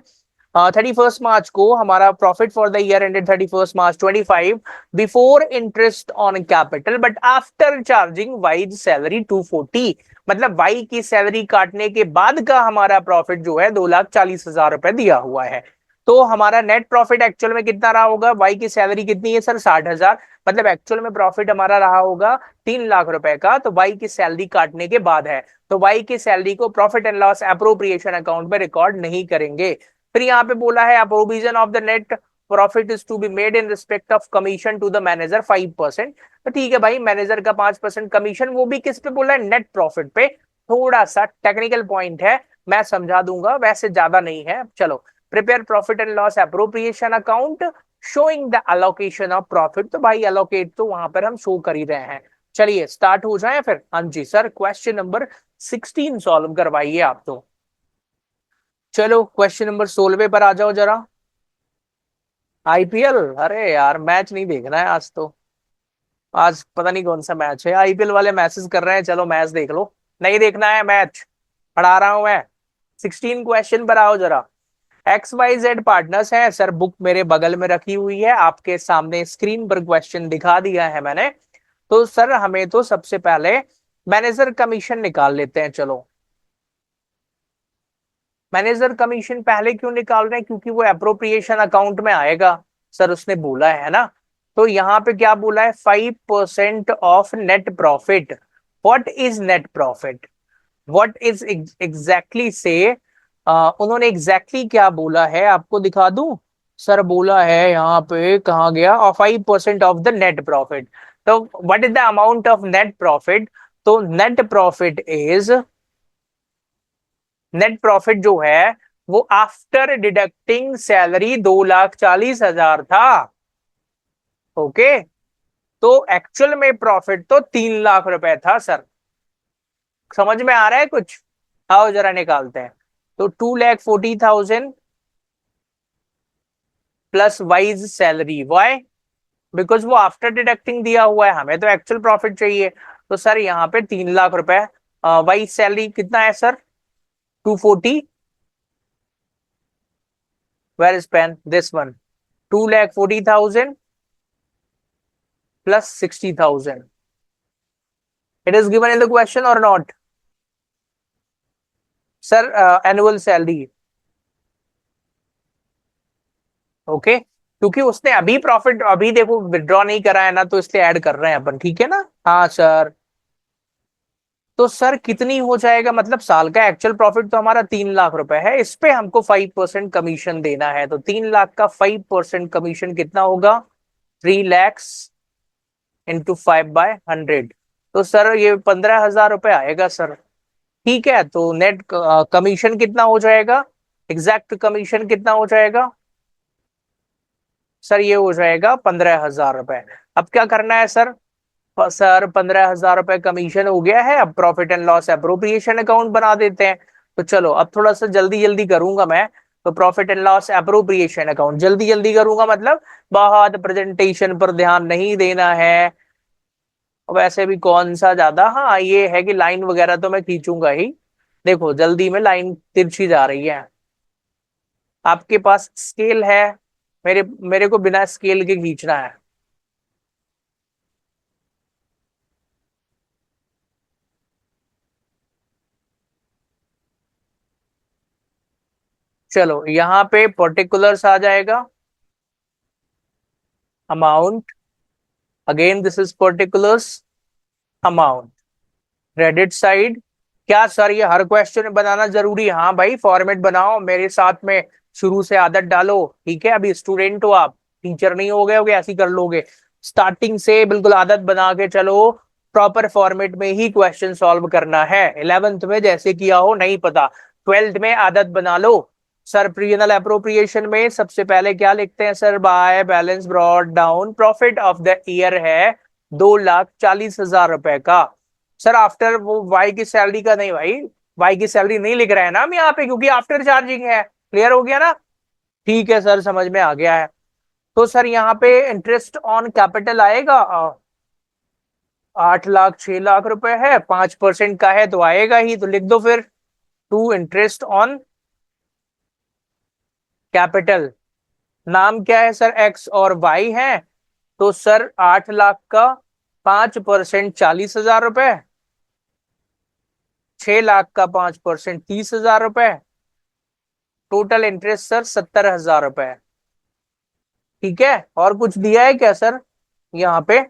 S1: 31 मार्च को हमारा profit for the year ended 31 March 2025 before interest on capital but after charging wise salary 240। मतलब वाई की सैलरी काटने के बाद का हमारा प्रॉफिट जो है 2,40,000 रुपए दिया हुआ है। तो हमारा नेट प्रॉफिट एक्चुअल में कितना रहा होगा? वाई की सैलरी कितनी है सर? 60,000। मतलब एक्चुअल में प्रॉफिट हमारा रहा होगा 3 लाख रुपए का, तो वाई की सैलरी काटने के बाद है। तो वाई की सैलरी को profit and loss appropriation account में रिकॉर्ड नहीं करेंगे। फिर यहाँ पे बोला है provision of the net profit is to be made in respect of commission to the manager 5%। तो ठीक है भाई, मैनेजर का 5% कमीशन, वो भी किस पे बोला है? नेट प्रॉफिट पे। थोड़ा सा टेक्निकल पॉइंट है, मैं समझा दूंगा, वैसे ज्यादा नहीं है। चलो, prepare profit and loss appropriation account showing the allocation of profit. तो भाई अलोकेट तो वहां पर हम शो कर ही रहे हैं। चलिए स्टार्ट हो जाए फिर। हाँ जी सर, क्वेश्चन नंबर 16 सॉल्व करवाइए आप तो। चलो क्वेश्चन नंबर 16 पर आ जाओ जरा। आईपीएल? अरे यार मैच नहीं देखना है आज तो। आज पता नहीं कौन सा मैच है, आईपीएल वाले मैसेज कर रहे हैं, चलो मैच देख लो। नहीं देखना है मैच, पढ़ा रहा हूं मैं। 16 क्वेश्चन पर आओ जरा। XYZ पार्टनर्स हैं सर, बुक मेरे बगल में रखी हुई है, आपके सामने स्क्रीन पर क्वेश्चन दिखा दिया है मैंने। तो सर हमें तो सबसे पहले मैनेजर कमीशन निकाल लेते हैं चलो। मैनेजर कमीशन पहले क्यों निकाल रहे हैं, क्योंकि वो अप्रोप्रिएशन अकाउंट में आएगा। सर उसने बोला है ना। तो यहाँ पे क्या बोला है, 5% of net profit. What is net profit, what is exactly से, उन्होंने एग्जैक्टली क्या बोला है आपको दिखा दूं। सर बोला है यहाँ पे, कहाँ गया, और 5% ऑफ द नेट प्रॉफिट। तो what is the amount of net profit. तो net profit is, net profit जो है वो आफ्टर डिडक्टिंग सैलरी 2,40,000 था। ओके। तो एक्चुअल में प्रॉफिट तो 3 लाख रुपए था सर। समझ में आ रहा है कुछ। आओ जरा निकालते हैं। तो 2,40,000 plus Y's salary, Y, because वो आफ्टर डिडक्टिंग दिया हुआ है, हमें तो एक्चुअल प्रॉफिट चाहिए। तो सर यहाँ पे 3 लाख रुपए। वाइज सैलरी कितना है sir, 240। Where is pen, this one, 2,40,000 plus 60,000. It is given in the question or not? Sir annual salary. Okay, क्योंकि उसने अभी प्रॉफिट अभी देखो विड्रॉ नहीं करा है ना, तो इसलिए ऐड कर रहे हैं अपन, ठीक है ना। हाँ सर। तो सर कितनी हो जाएगा, मतलब साल का एक्चुअल प्रॉफिट तो हमारा 3 लाख रुपए है, इस पे हमको 5% कमीशन देना है। तो 3 लाख का 5% कमीशन कितना होगा, 3 लैक्स इंटू 5/100। तो सर ये 15,000 रुपए आएगा सर। ठीक है, तो नेट कमीशन कितना हो जाएगा, एग्जैक्ट कमीशन कितना हो जाएगा। सर ये हो जाएगा 15,000 रुपए। अब क्या करना है सर। सर 15,000 रुपए कमीशन हो गया है, अब profit and loss appropriation account बना देते हैं। तो चलो अब थोड़ा सा जल्दी जल्दी करूंगा मैं। तो profit and loss appropriation account जल्दी जल्दी करूंगा, मतलब बहुत प्रेजेंटेशन पर ध्यान नहीं देना है। वैसे भी कौन सा ज्यादा, हाँ ये है कि लाइन वगैरह तो मैं खींचूंगा ही। देखो जल्दी में लाइन तिरछी जा रही है। आपके पास स्केल है, मेरे मेरे को बिना स्केल के खींचना है। चलो यहाँ पे पर्टिकुलर्स आ जाएगा, amount, again this is particulars, amount, credit side. क्या सर ये हर क्वेश्चन में बनाना जरूरी है, हाँ भाई फॉर्मेट बनाओ मेरे साथ में, शुरू से आदत डालो। ठीक है, अभी स्टूडेंट हो आप, टीचर नहीं हो गए होगे ऐसे ही कर लोगे। स्टार्टिंग से बिल्कुल आदत बना के चलो, प्रॉपर फॉर्मेट में ही क्वेश्चन सॉल्व करना है। 11th में जैसे किया हो नहीं पता, 12th में आदत बना लो। सर प्रीनल अप्रोप्रिएशन में सबसे पहले क्या लिखते हैं sir, bye balance brought down profit of the year है 2,40,000 रुपए का। सर आफ्टर वो वाई की सैलरी का नहीं भाई, वाई की सैलरी नहीं लिख रहे हैं ना हम यहाँ पे, क्योंकि आफ्टर चार्जिंग है। क्लियर हो गया ना। ठीक है सर, समझ में आ गया है। तो सर यहाँ पे इंटरेस्ट ऑन कैपिटल आएगा, 8 लाख 6 लाख रुपए है, 5% का है तो आएगा ही, तो लिख दो फिर, टू इंटरेस्ट ऑन कैपिटल। नाम क्या है सर, एक्स और वाई है। तो सर 8 लाख का 5% 40,000 रुपए, 6 लाख का 5% 30,000 रुपए, टोटल इंटरेस्ट सर 70,000 रुपए। ठीक है, और कुछ दिया है क्या सर यहाँ पे।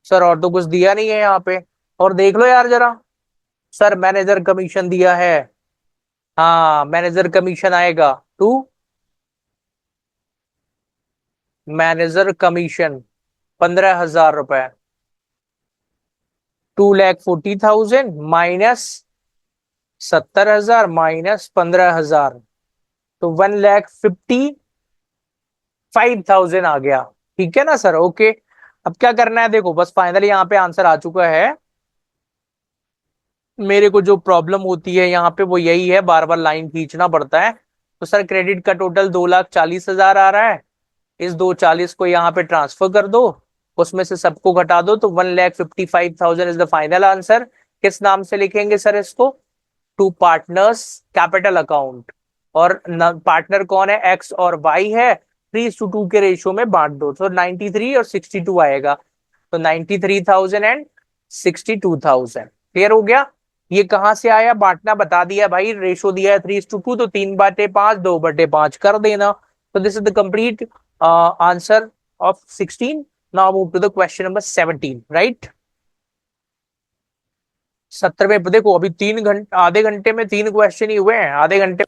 S1: सर और तो कुछ दिया नहीं है यहाँ पे, और देख लो यार जरा। सर मैनेजर कमीशन दिया है, हाँ मैनेजर कमीशन आएगा टू, मैनेजर कमीशन 15,000 रुपए, 2,40,000 माइनस 70,000 माइनस 15,000, तो 1,55,000 आ गया। ठीक है ना सर, ओके। अब क्या करना है, देखो बस फाइनली यहाँ पे आंसर आ चुका है। मेरे को जो प्रॉब्लम होती है यहाँ पे वो यही है, बार बार लाइन खींचना पड़ता है। तो सर क्रेडिट का टोटल 2,40,000 आ रहा है, इस 240 को यहाँ पे ट्रांसफर कर दो, उसमें से सबको घटा दो, तो 1,55,000 इज द फाइनल आंसर। किस नाम से लिखेंगे सर इसको, टू पार्टनर्स कैपिटल अकाउंट। और पार्टनर कौन है, एक्स और वाई है, 3:2 के रेशियो में बांट दो, तो 93 और 62 आएगा। तो 93,000 एंड 62,000। क्लियर हो गया। ये कहां से आया, बांटना बता दिया भाई, रेशो दिया है 3:2, तो 3/5, 2/5 कर देना। तो this is the complete answer of 16। Now move to the question number 17, right. 17वें देखो, अभी 3 घंटे, आधे घंटे में 3 क्वेश्चन ही हुए हैं, आधे घंटे।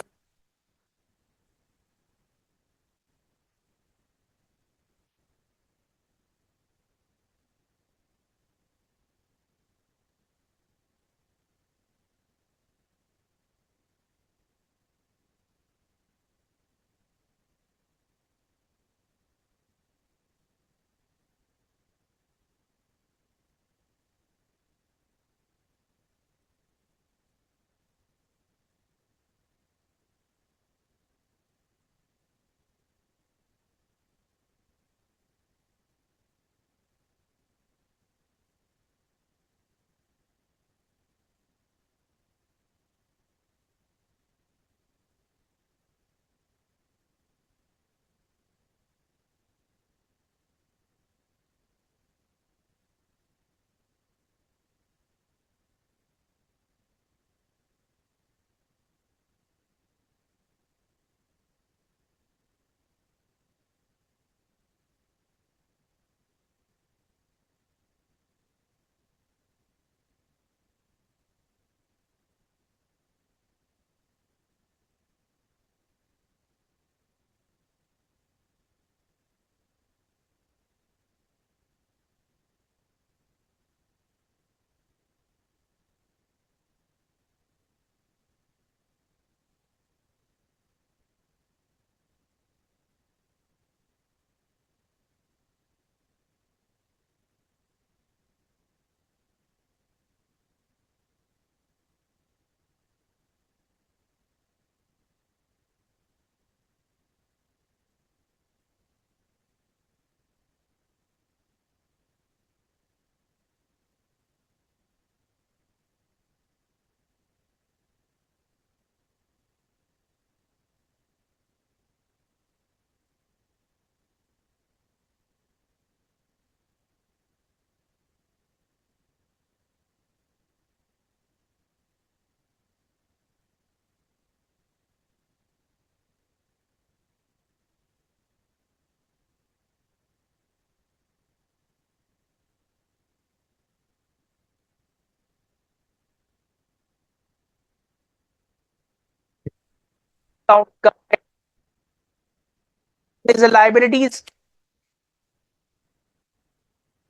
S1: लाइबिलिटीज,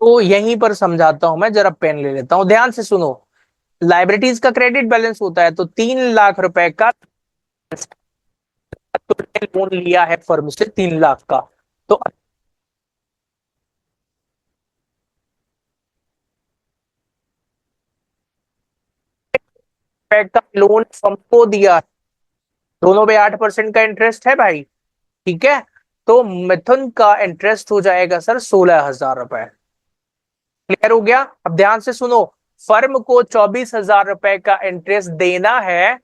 S1: तो यहीं पर समझाता हूं मैं, जरा पेन ले लेता हूं, ध्यान से सुनो। लाइबिलिटीज का क्रेडिट बैलेंस होता है, तो 3 लाख रुपए का लोन लिया है फर्म से, 3 लाख का। तो रुपए का लोन फर्म को दिया है, दोनों पे 8% का इंटरेस्ट है भाई। ठीक है। तो मिथुन का इंटरेस्ट हो जाएगा सर 16,000 रुपए। क्लियर हो गया। अब ध्यान से सुनो, फर्म को 24,000 रुपए का इंटरेस्ट देना है,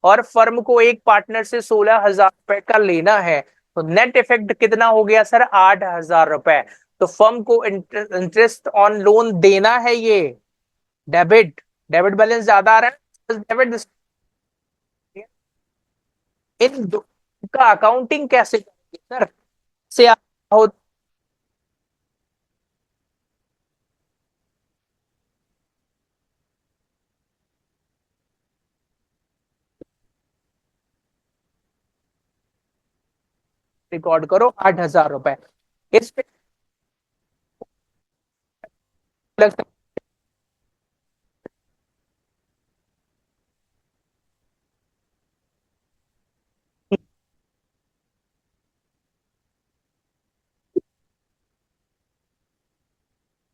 S1: और फर्म को एक पार्टनर से 16,000 रुपए का लेना है। तो नेट इफेक्ट कितना हो गया सर, 8,000 रुपए। तो फर्म को इंटरेस्ट ऑन लोन देना है ये, डेबिट। डेबिट बैलेंस ज्यादा आ रहा है, डेबिट। इन दो का अकाउंटिंग कैसे करेंगे सर, से आप हो। रिकॉर्ड करो 8,000 रुपए इस पे लग सकता है।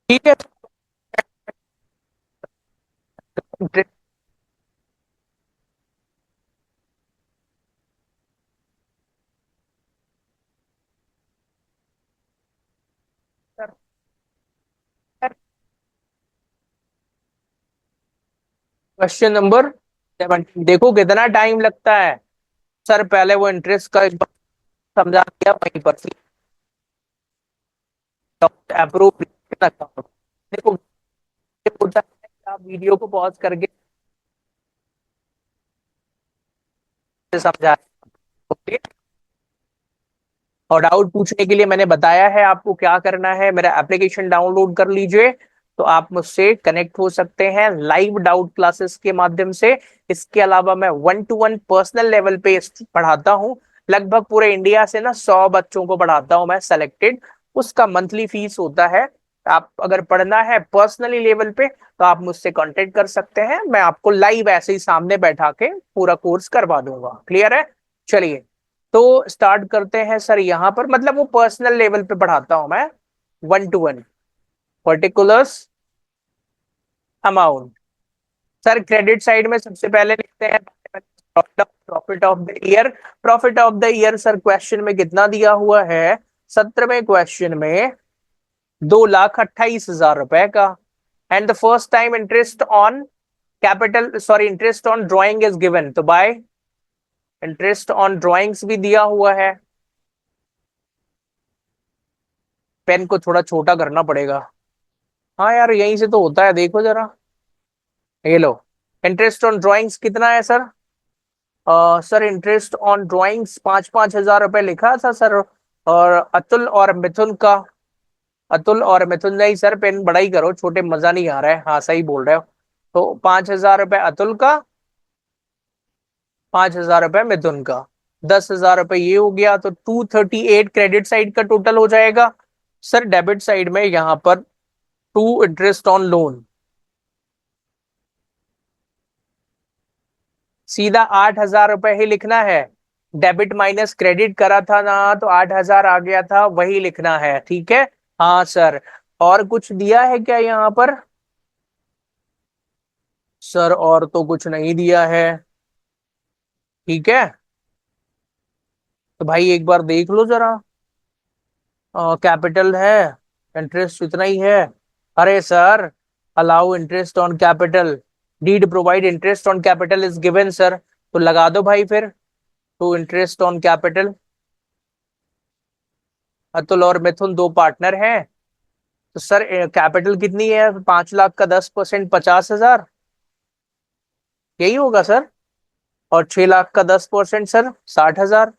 S1: ठीक है। क्वेश्चन नंबर 17, देखो कितना टाइम लगता है। सर पहले वो इंटरेस्ट का एक बार समझा दिया वहीं पर, अप्रूव। वीडियो को पॉज करके समझा। ओके। और डाउट पूछने के लिए मैंने बताया है आपको क्या करना है, मेरा एप्लीकेशन डाउनलोड कर लीजिए, तो आप मुझसे कनेक्ट हो सकते हैं लाइव डाउट क्लासेस के माध्यम से। इसके अलावा मैं 1-to-1 पर्सनल लेवल पे पढ़ाता हूँ, लगभग पूरे इंडिया से ना 100 बच्चों को पढ़ाता हूँ मैं सेलेक्टेड। उसका मंथली फीस होता है। आप अगर पढ़ना है पर्सनली लेवल पे तो आप मुझसे कांटेक्ट कर सकते हैं, मैं आपको लाइव ऐसे ही सामने बैठा के पूरा कोर्स करवा दूंगा। क्लियर है? चलिए, तो स्टार्ट करते हैं सर। यहाँ पर मतलब वो पर्सनल लेवल पे पढ़ाता हूं मैं, 1-to-1 particulars amount. Sir credit side में सबसे पहले लिखते हैं profit of the year. Profit of the year sir question में कितना दिया हुआ है? 17वें क्वेश्चन में 2,28,000 रुपए का। And the first time interest on capital, sorry interest on drawing is given, तो बाय इंटरेस्ट ऑन ड्रॉइंग्स भी दिया हुआ है। पेन को थोड़ा छोटा करना पड़ेगा। हाँ यार, यहीं से तो होता है, देखो जरा। ये लो, इंटरेस्ट ऑन ड्राइंग्स कितना है sir? Sir interest on drawings 5-5 हजार रुपए लिखा था सर। और अतुल और मिथुन का, अतुल और मिथुन नहीं सर, पेन बड़ा ही करो, छोटे मजा नहीं आ रहा है। हाँ सही बोल रहे हो। तो 5,000 रुपए अतुल का, 5,000 रुपए मिथुन का, 10,000 रुपए ये हो गया, तो 238 क्रेडिट साइड का टोटल हो जाएगा। सर डेबिट साइड में यहाँ पर 2 इंटरेस्ट ऑन लोन, सीधा 8,000 रुपए ही लिखना है। डेबिट माइनस क्रेडिट करा था ना, तो 8,000 आ गया था, वही लिखना है। ठीक है? हाँ सर। और कुछ दिया है क्या यहाँ पर? सर और तो कुछ नहीं दिया है। ठीक है, तो भाई एक बार देख लो जरा। कैपिटल है, इंटरेस्ट इतना ही है। अरे sir, allow interest on capital, deed provide interest on capital is given sir, तो लगा दो भाई फिर। तो इंटरेस्ट ऑन कैपिटल, अतुल और मिथुन दो पार्टनर हैं, तो सर कैपिटल कितनी है? 5 लाख का 10% 50,000, यही होगा सर। और 6 लाख का 10% सर 60,000,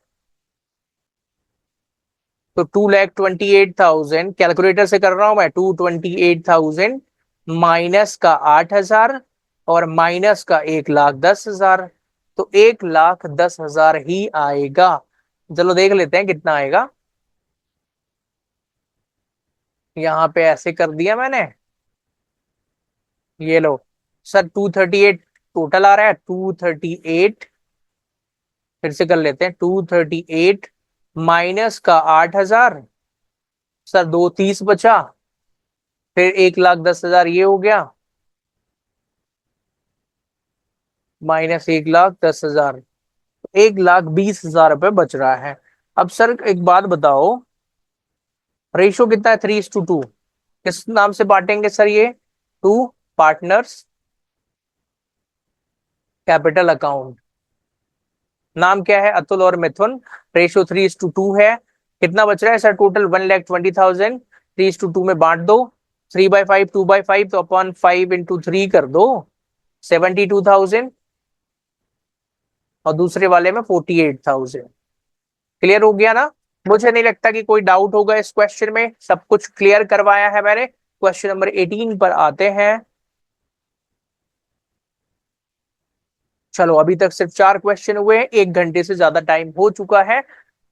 S1: तो 2,28,000, कैलकुलेटर से कर रहा हूं मैं, 228,000 माइनस का 8,000 और माइनस का 1,10,000, तो 1,10,000 ही आएगा। चलो देख लेते हैं कितना आएगा। यहाँ पे ऐसे कर दिया मैंने, ये लो सर, 238 टोटल आ रहा है, 238, फिर से कर लेते हैं, 238 माइनस का 8,000, सर 230 बचा, फिर 1,10,000 ये हो गया, माइनस 1,10,000, 1,20,000 रुपए बच रहा है। अब सर एक बात बताओ, रेशो कितना है? 3:2। किस नाम से बांटेंगे सर ये? To partners capital account. नाम क्या है? अतुल और मिथुन। रेशो 3:2 है। कितना बच रहा है सर टोटल? 1,20,000। 3:2 में बांट दो, 3/5 2/5, तो अपॉन 5 × 3 कर दो, 72,000, और दूसरे वाले में 48,000। क्लियर हो गया ना? मुझे नहीं लगता कि कोई डाउट होगा इस क्वेश्चन में, सब कुछ क्लियर करवाया है मैंने। क्वेश्चन नंबर 18 पर आते हैं। चलो अभी तक सिर्फ 4 क्वेश्चन हुए हैं, 1 घंटे से ज्यादा टाइम हो चुका है,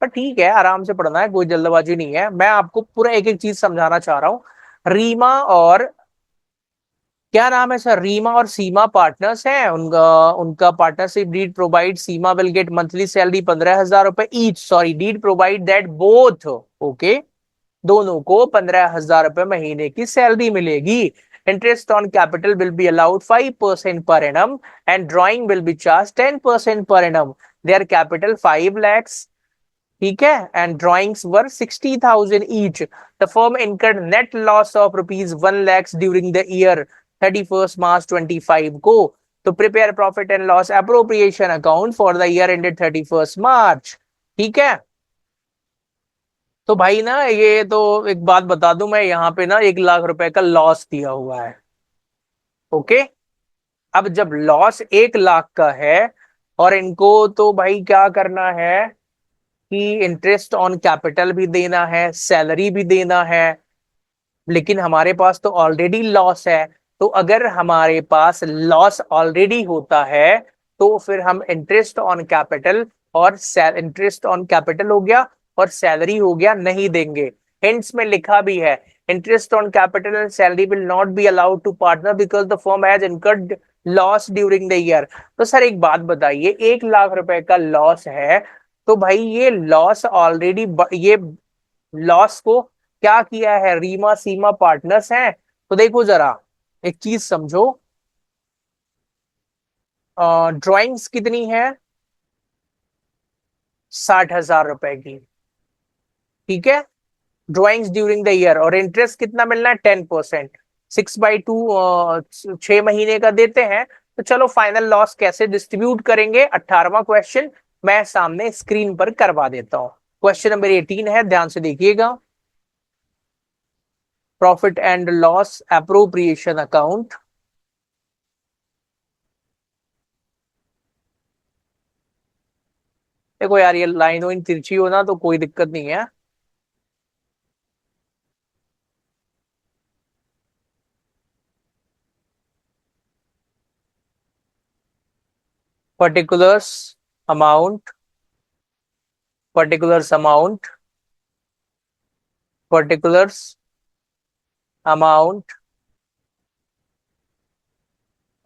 S1: पर ठीक है, आराम से पढ़ना है, कोई जल्दबाजी नहीं है। मैं आपको पूरा एक एक चीज समझाना चाह रहा हूँ। रीमा और, क्या नाम है सर, रीमा और सीमा पार्टनर्स हैं। उनका उनका partnership deed provide Seema will get monthly salary 15,000 रुपए each, sorry deed provide that both, okay, दोनों को 15,000 रुपए महीने की सैलरी मिलेगी। Interest on capital will be allowed 5% per annum and drawing will be charge 10% per annum. Their capital 5 lakhs, ठीक है, and drawings were 60,000 each. The firm incurred net loss of ₹1 lakhs during the year 31st March 2025 को, तो prepare profit and loss appropriation account for the year ended 31st March। ठीक है, तो भाई ना ये तो एक बात बता दूं मैं, यहाँ पे ना 1 लाख रुपए का लॉस दिया हुआ है। ओके, अब जब लॉस 1 लाख का है और इनको तो भाई क्या करना है कि इंटरेस्ट ऑन कैपिटल भी देना है, सैलरी भी देना है, लेकिन हमारे पास तो ऑलरेडी लॉस है। तो अगर हमारे पास लॉस ऑलरेडी होता है तो फिर हम इंटरेस्ट ऑन कैपिटल और इंटरेस्ट ऑन कैपिटल हो गया और सैलरी हो गया नहीं देंगे। हिंट्स में लिखा भी है interest on capital and salary will not be allowed to partner because the firm has incurred loss during the year. तो सर एक बात बताइए, 1 लाख रुपए का लॉस है तो भाई ये लॉस ऑलरेडी, ये लॉस को क्या किया है, रीमा सीमा पार्टनर्स हैं। तो देखो जरा एक चीज समझो, ड्राइंग्स कितनी है, 60,000 रुपए की, ठीक है, ड्राइंग्स ड्यूरिंग द ईयर, और इंटरेस्ट कितना मिलना है, 10%, 6/2, 6 महीने का देते हैं। तो चलो फाइनल लॉस कैसे डिस्ट्रीब्यूट करेंगे, 18वां क्वेश्चन मैं सामने स्क्रीन पर करवा देता हूं। क्वेश्चन नंबर 18 है, ध्यान से देखिएगा। Profit and loss appropriation account. देखो यार ये लाइन वाइन तिरछी हो ना तो कोई दिक्कत नहीं है। Particulars amount, particulars amount, particulars amount,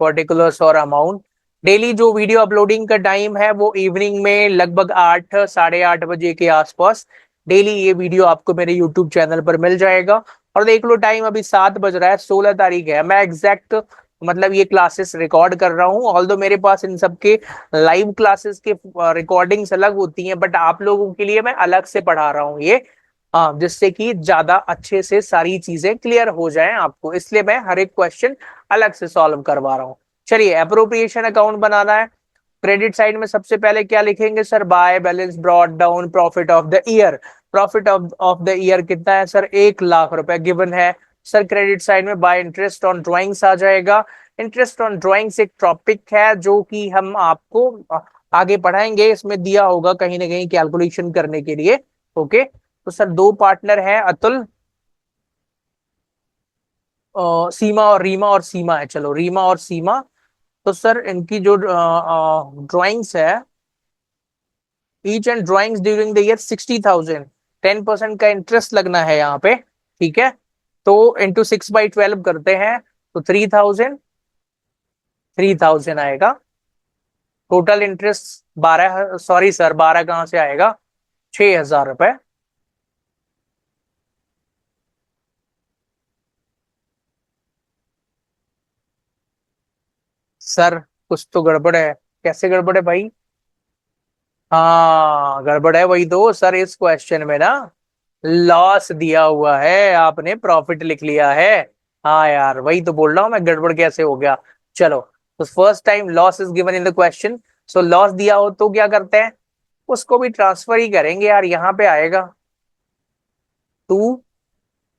S1: particulars और अमाउंट। डेली जो वीडियो अपलोडिंग का टाइम है वो इवनिंग में लगभग 8 साढ़े 8 बजे के आसपास डेली ये वीडियो आपको मेरे यूट्यूब चैनल पर मिल जाएगा। और देख लो टाइम अभी 7 बज रहा है, 16 तारीख है। मैं एग्जैक्ट मतलब ये क्लासेस रिकॉर्ड कर रहा हूँ, ऑल्दो मेरे पास इन सब के लाइव क्लासेस के रिकॉर्डिंग्स अलग होती हैं, बट आप लोगों के लिए मैं अलग से पढ़ा रहा हूँ ये, जिससे कि ज्यादा अच्छे से सारी चीजें क्लियर हो जाएं आपको, इसलिए मैं हर एक क्वेश्चन अलग से सॉल्व करवा रहा हूँ। चलिए अप्रोप्रिएशन अकाउंट बनाना है। क्रेडिट साइड में सबसे पहले क्या लिखेंगे sir, bye balance brought down profit of the year. Profit of the year कितना है सर, 1 लाख रुपए गिवन है। सर क्रेडिट साइड में बाय इंटरेस्ट ऑन ड्राइंग्स आ जाएगा। इंटरेस्ट ऑन ड्राइंग्स एक टॉपिक है जो कि हम आपको आगे पढ़ाएंगे, इसमें दिया होगा कहीं ना कहीं कैलकुलेशन करने के लिए। ओके, तो सर दो पार्टनर हैं, अतुल, सीमा और रीमा, और सीमा है, चलो रीमा और सीमा। तो सर इनकी जो ड्राइंग्स है, each and drawings during the year 60,000, 10% का इंटरेस्ट लगना है यहाँ पे, ठीक है। तो इंटू 6/12 करते हैं तो 3,000, 3,000 आएगा। टोटल इंटरेस्ट 12, सॉरी सर 12 कहाँ से आएगा, 6,000 रुपए। सर कुछ तो गड़बड़ है, कैसे गड़बड़ है भाई, हाँ गड़बड़ है, वही तो सर इस क्वेश्चन में ना लॉस दिया हुआ है, आपने प्रॉफिट लिख लिया है। हाँ यार वही तो बोल रहा हूँ मैं, गड़बड़ कैसे हो गया। चलो, तो first time loss is given in the question, so loss दिया हो तो क्या करते हैं, उसको भी ट्रांसफर ही करेंगे यार, यहाँ पे आएगा टू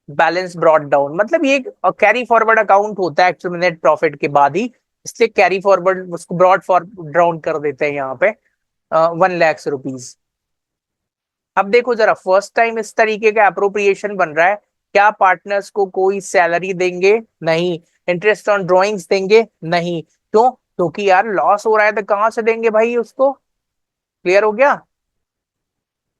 S1: बैलेंस ब्रॉट डाउन, मतलब ये कैरी फॉरवर्ड अकाउंट होता है एक्चुअली नेट प्रॉफिट के बाद ही, इसलिए कैरी फॉरवर्ड उसको ब्रॉड फॉरवर्ड डाउन कर देते हैं यहाँ पे, 1 लाख रुपीज। अब देखो जरा, फर्स्ट टाइम इस तरीके का अप्रोप्रिएशन बन रहा है, क्या पार्टनर्स को कोई सैलरी देंगे, नहीं। इंटरेस्ट ऑन ड्रॉइंग्स देंगे, नहीं। क्यों, क्योंकि यार लॉस हो रहा है तो कहां से देंगे भाई उसको, क्लियर हो गया।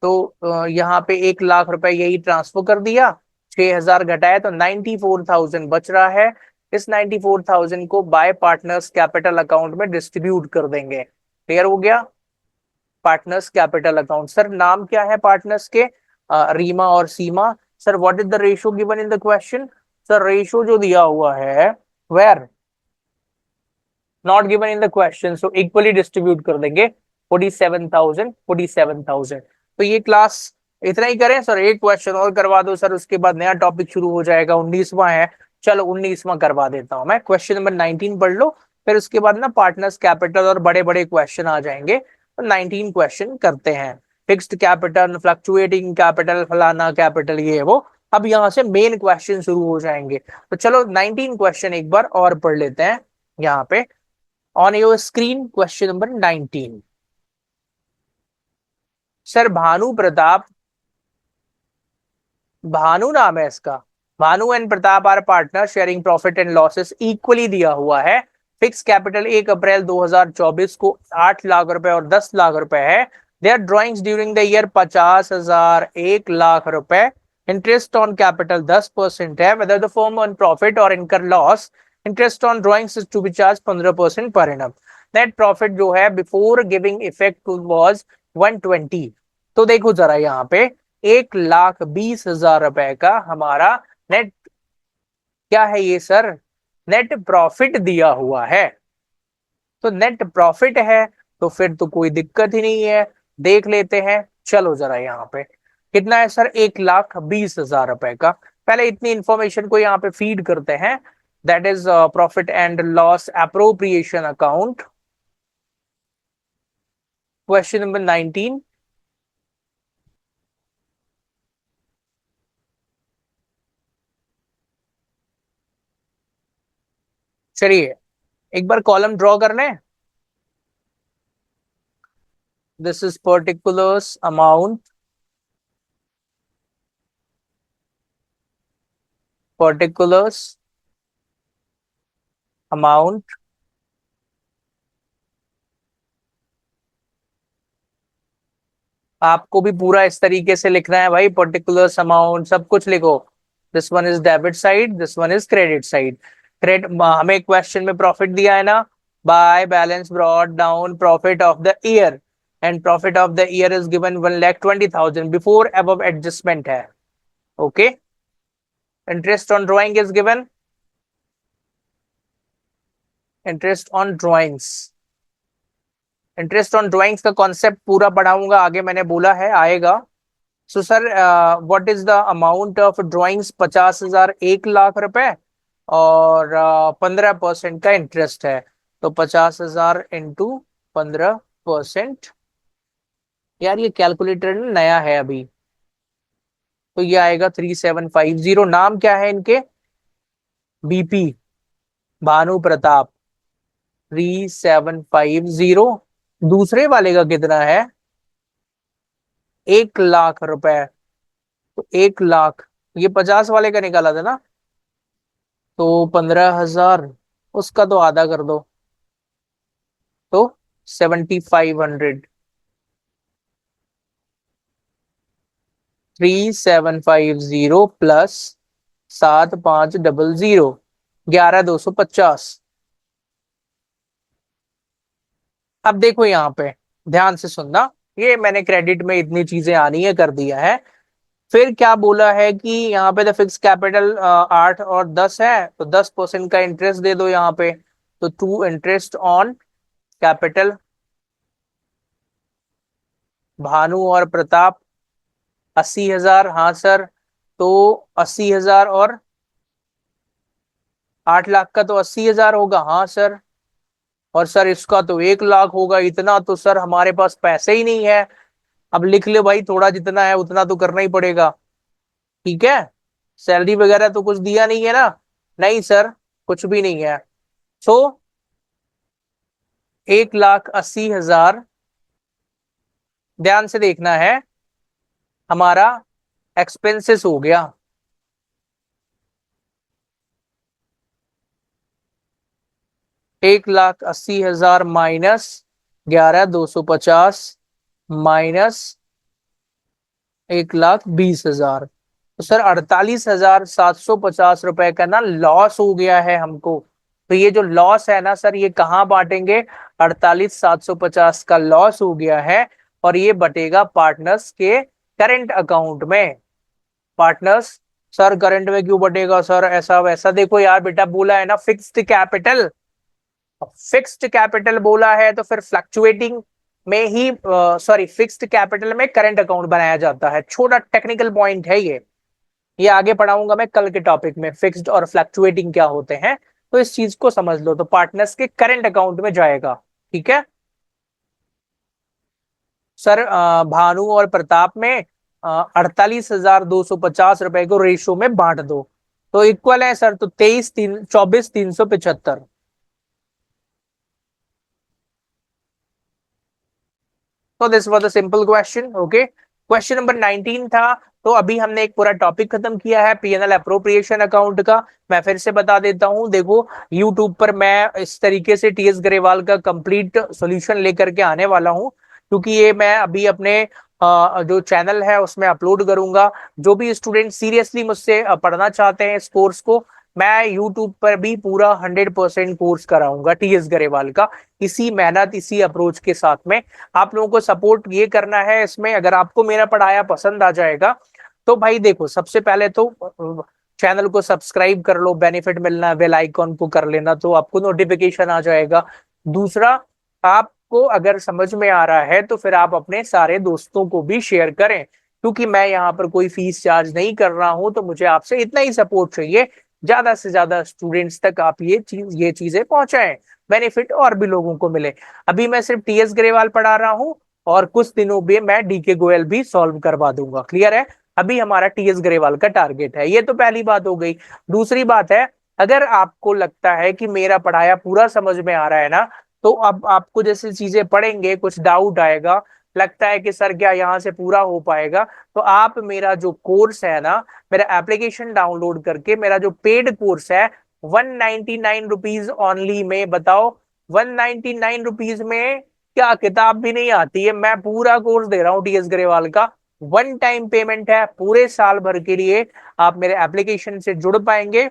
S1: तो यहाँ पे 1 लाख रुपए यही ट्रांसफर कर दिया, 6,000 घटाया तो 94,000 बच रहा है। इस 94,000 को बाय पार्टनर्स कैपिटल अकाउंट में डिस्ट्रीब्यूट कर देंगे, क्लियर हो गया। पार्टनर्स कैपिटल अकाउंट, सर नाम क्या है पार्टनर्स के, रीमा और Seema. Sir what is the ratio given in the question, sir ratio जो दिया हुआ है, were not given in the question, so equally distribute कर देंगे, 47,000, 47,000। तो ये क्लास इतना ही करें सर, एक क्वेश्चन और करवा दो सर, उसके बाद नया टॉपिक शुरू हो जाएगा, 19वां है। चलो 19वां करवा देता हूं मैं, क्वेश्चन नंबर 19 पढ़ लो, फिर उसके बाद ना पार्टनर्स कैपिटल और बड़े बड़े क्वेश्चन आ जाएंगे, तो 19 क्वेश्चन करते हैं। फिक्स्ड कैपिटल, फ्लक्चुएटिंग कैपिटल, फलाना कैपिटल, ये वो, अब यहाँ से मेन क्वेश्चन शुरू हो जाएंगे। तो चलो 19 क्वेश्चन एक बार और पढ़ लेते हैं यहाँ पे। On your screen question number 19। Sir Bhanu Pratap, Bhanu नाम है इसका, Bhanu and Pratap are partner sharing profit and losses equally दिया हुआ है। फिक्स कैपिटल 1 अप्रैल 2024 को 8 लाख रुपए और 10 लाख रुपए है। Their drawings during the year 50,000, 1 lakh रुपए। इंटरेस्ट ऑन कैपिटल 10% है। Whether the firm on profit और incur loss, interest on drawings is to be charge 15% per annum. Net profit जो है बिफोर गिविंग इफेक्ट वाज 120। तो देखो जरा यहाँ पे 1,20,000 रुपए का हमारा नेट क्या है ये सर, नेट प्रॉफिट दिया हुआ है। तो नेट प्रॉफिट है तो फिर तो कोई दिक्कत ही नहीं है। देख लेते हैं, चलो जरा यहाँ पे कितना है सर, 1,20,000 रुपए का। पहले इतनी इंफॉर्मेशन को यहाँ पे फीड करते हैं। That is profit and loss appropriation account, question number 19। चलिए एक बार कॉलम ड्रॉ कर लें। This is particulars amount, particulars amount, आपको भी पूरा इस तरीके से लिखना है भाई, पर्टिकुलर्स अमाउंट सब कुछ लिखो। This one is debit side, this one is credit side. Credit हमें क्वेश्चन में प्रॉफिट दिया है ना, by balance brought down profit of the year and profit of the year is given 1,20,000 before above adjustment है। Okay, interest on drawing is given, interest on drawings, interest on drawings का concept पूरा पढ़ाऊंगा आगे, मैंने बोला है आएगा। So sir what is the amount of drawings, 50,000, 1 lakh रुपए और 15% का इंटरेस्ट है। तो 50,000 इंटू 15%, यार ये कैलकुलेटर नया है अभी, तो ये आएगा 3750। नाम क्या है इनके, बीपी, भानु प्रताप, 3750। दूसरे वाले का कितना है, 1 लाख रुपए। तो 1 लाख, ये 50 वाले का निकाला था ना, तो 15,000, उसका तो आधा कर दो, तो 7,500। 3750 प्लस 7,500, 11,250। अब देखो यहाँ पे ध्यान से सुनना, ये मैंने क्रेडिट में इतनी चीजें आनी है कर दिया है। फिर क्या बोला है कि यहाँ पे तो फिक्स कैपिटल 8 और 10 है, तो 10% का इंटरेस्ट दे दो यहाँ पे। तो to interest on capital, Bhanu और प्रताप 80,000, हाँ सर। तो 80,000 और 8 लाख का तो 80,000 होगा, हाँ सर। और सर इसका तो 1 लाख होगा, इतना तो सर हमारे पास पैसे ही नहीं है। अब लिख ले भाई, थोड़ा जितना है उतना तो करना ही पड़ेगा, ठीक है। सैलरी वगैरह तो कुछ दिया नहीं है ना, नहीं सर कुछ भी नहीं है। सो 1,80,000, ध्यान से देखना है, हमारा एक्सपेंसेस हो गया। 1,80,000 माइनस 11,250 माइनस 1,20,000, तो सर 48,750 रुपए का ना लॉस हो गया है हमको। तो ये जो लॉस है ना सर, ये कहाँ बांटेंगे, 48,750 का लॉस हो गया है और ये बटेगा पार्टनर्स के करंट अकाउंट में। पार्टनर्स, सर करंट में क्यों बटेगा सर, ऐसा वैसा, देखो यार बेटा बोला है ना फिक्स्ड कैपिटल, फिक्स्ड कैपिटल बोला है तो फिर फ्लक्चुएटिंग में ही, सॉरी फिक्स्ड कैपिटल में करंट अकाउंट बनाया जाता है। छोटा टेक्निकल पॉइंट है ये आगे पढ़ाऊंगा मैं कल के टॉपिक में, फिक्स्ड और फ्लक्चुएटिंग क्या होते हैं। तो इस चीज को समझ लो, तो पार्टनर्स के करंट अकाउंट में जाएगा, ठीक है सर। भानु और प्रताप में 48,250 रुपए को रेशो में बांट दो, तो इक्वल है सर, तो 24,375। तो this was a simple question. Okay, question number 19 था। तो अभी हमने एक पूरा टॉपिक खत्म किया है पीएनएल अप्रोप्रिएशन अकाउंट का। मैं फिर से बता देता हूं, देखो यूट्यूब पर मैं इस तरीके से टीएस ग्रेवाल का कंप्लीट सॉल्यूशन लेकर के आने वाला हूं, क्योंकि ये मैं अभी अपने जो चैनल है उसमें अपलोड करूंगा। जो भी स्टूडेंट सीरियसली मुझसे पढ़ना चाहते हैं इस कोर्स को, मैं यूट्यूब पर भी पूरा 100% कोर्स कराऊंगा टीएस ग्रेवाल का, इसी मेहनत इसी अप्रोच के साथ में। आप लोगों को सपोर्ट ये करना है इसमें। अगर आपको मेरा पढ़ाया पसंद आ जाएगा तो भाई देखो, सबसे पहले तो चैनल को सब्सक्राइब कर लो, बेनिफिट मिलना, बेल आइकॉन को कर लेना तो आपको नोटिफिकेशन आ जाएगा। दूसरा, आपको अगर समझ में आ रहा है तो फिर आप अपने सारे दोस्तों को भी शेयर करें, क्योंकि मैं यहाँ पर कोई फीस चार्ज नहीं कर रहा हूं, तो मुझे आपसे इतना ही सपोर्ट चाहिए, ज्यादा से ज्यादा स्टूडेंट्स तक आप ये चीजें पहुंचाएं, बेनिफिट और भी लोगों को मिले। अभी मैं सिर्फ टीएस ग्रेवाल पढ़ा रहा हूँ, और कुछ दिनों में मैं डीके गोयल भी सॉल्व करवा दूंगा। क्लियर है? अभी हमारा टीएस ग्रेवाल का टारगेट है। ये तो पहली बात हो गई। दूसरी बात है, अगर आपको लगता है कि मेरा पढ़ाया पूरा समझ में आ रहा है ना, तो अब आपको जैसे चीजें पढ़ेंगे कुछ डाउट आएगा, लगता है कि सर क्या यहाँ से पूरा हो पाएगा, तो आप मेरा जो कोर्स है ना, मेरा एप्लीकेशन डाउनलोड करके मेरा जो पेड कोर्स है 199 रुपीज ओनली में, बताओ 199 रुपीज में क्या किताब भी नहीं आती है, मैं पूरा कोर्स दे रहा हूँ टीएस ग्रेवाल का। वन टाइम पेमेंट है, पूरे साल भर के लिए आप मेरे एप्लीकेशन से जुड़ पाएंगे,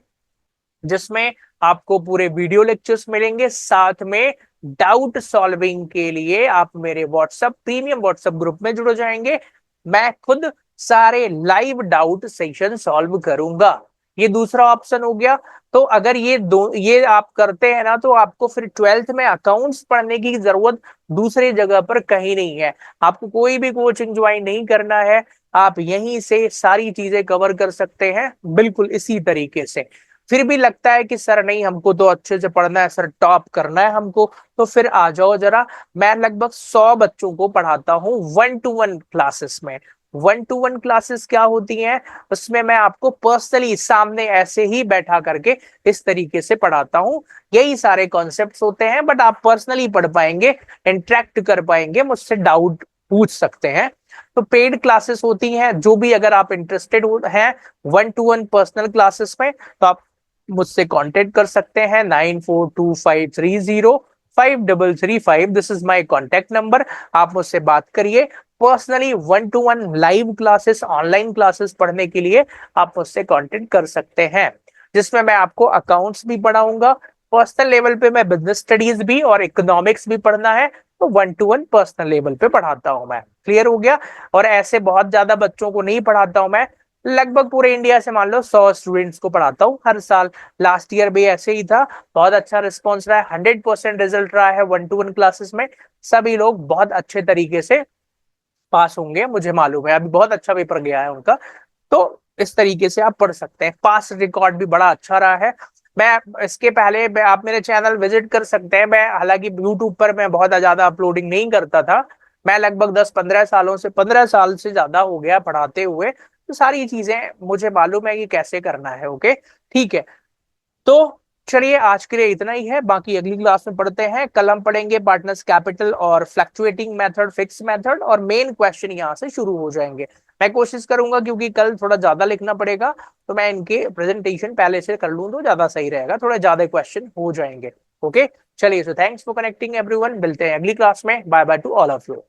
S1: जिसमें आपको पूरे वीडियो लेक्चर्स मिलेंगे, साथ में डाउट सॉल्विंग के लिए आप मेरे व्हाट्सएप प्रीमियम व्हाट्सएप ग्रुप में जुड़ जाएंगे। मैं खुद सारे लाइव डाउट सेशन सॉल्व करूंगा। ये दूसरा ऑप्शन हो गया। तो अगर ये आप करते हैं ना, तो आपको फिर 12th में अकाउंट्स पढ़ने की जरूरत दूसरी जगह पर कहीं नहीं है। आपको कोई भी कोचिंग ज्वाइन नहीं करना है, आप यहीं से सारी चीजें कवर कर सकते हैं बिल्कुल इसी तरीके से। फिर भी लगता है कि सर नहीं, हमको तो अच्छे से पढ़ना है सर, टॉप करना है हमको, तो फिर आ जाओ जरा। मैं लगभग 100 बच्चों को पढ़ाता हूँ 1-to-1 क्लासेस में। 1-to-1 क्लासेस क्या होती हैं? उसमें मैं आपको पर्सनली सामने ऐसे ही बैठा करके इस तरीके से पढ़ाता हूँ। यही सारे कॉन्सेप्ट्स होते हैं, बट आप पर्सनली पढ़ पाएंगे, इंटरेक्ट कर पाएंगे, मुझसे डाउट पूछ सकते हैं। तो पेड क्लासेस होती हैं, जो भी अगर आप इंटरेस्टेड हैं 1-to-1 पर्सनल क्लासेस में, तो आप मुझसे कांटेक्ट कर सकते हैं। 9425305335, this is my contact number. आप मुझसे बात करिए personally. 1-to-1 live classes, online classes पढ़ने के लिए आप मुझसे कांटेक्ट कर सकते हैं, जिसमें मैं आपको अकाउंट्स भी पढ़ाऊंगा, पर्सनल लेवल पे मैं बिजनेस स्टडीज भी और इकोनॉमिक्स भी पढ़ना है, तो 1-to-1 पर्सनल लेवल पे पढ़ाता हूं मैं। क्लियर हो गया? और ऐसे बहुत ज्यादा बच्चों को नहीं पढ़ाता हूं मैं, लगभग पूरे इंडिया से मान लो 100 स्टूडेंट्स को पढ़ाता हूँ हर साल। लास्ट ईयर भी ऐसे ही था, बहुत अच्छा रिस्पॉन्स रहा है, 100% रिजल्ट रहा है 1-to-1 क्लासेस में। सभी लोग बहुत अच्छे तरीके से पास होंगे, मुझे मालूम है, अभी बहुत अच्छा पेपर गया है उनका। तो इस तरीके से आप पढ़ सकते हैं। पास रिकॉर्ड भी बड़ा अच्छा रहा है। मैं इसके पहले आप मेरे चैनल विजिट कर सकते हैं। मैं हालांकि यूट्यूब पर मैं बहुत ज्यादा अपलोडिंग नहीं करता था, मैं लगभग 15 साल से ज्यादा हो गया पढ़ाते हुए, तो सारी चीजें मुझे मालूम है कि कैसे करना है। ओके, ठीक है। तो चलिए आज के लिए इतना ही है, बाकी अगली क्लास में पढ़ते हैं। कल हम पढ़ेंगे पार्टनर्स कैपिटल और फ्लक्चुएटिंग मेथड, फिक्स मेथड, और मेन क्वेश्चन यहाँ से शुरू हो जाएंगे। मैं कोशिश करूंगा, क्योंकि कल थोड़ा ज्यादा लिखना पड़ेगा, तो मैं इनके प्रेजेंटेशन पहले से कर लूं तो ज्यादा सही रहेगा, थोड़ा ज्यादा क्वेश्चन हो जाएंगे। ओके, चलिए, so thanks for connecting everyone, मिलते हैं अगली क्लास में। Bye bye to all of you.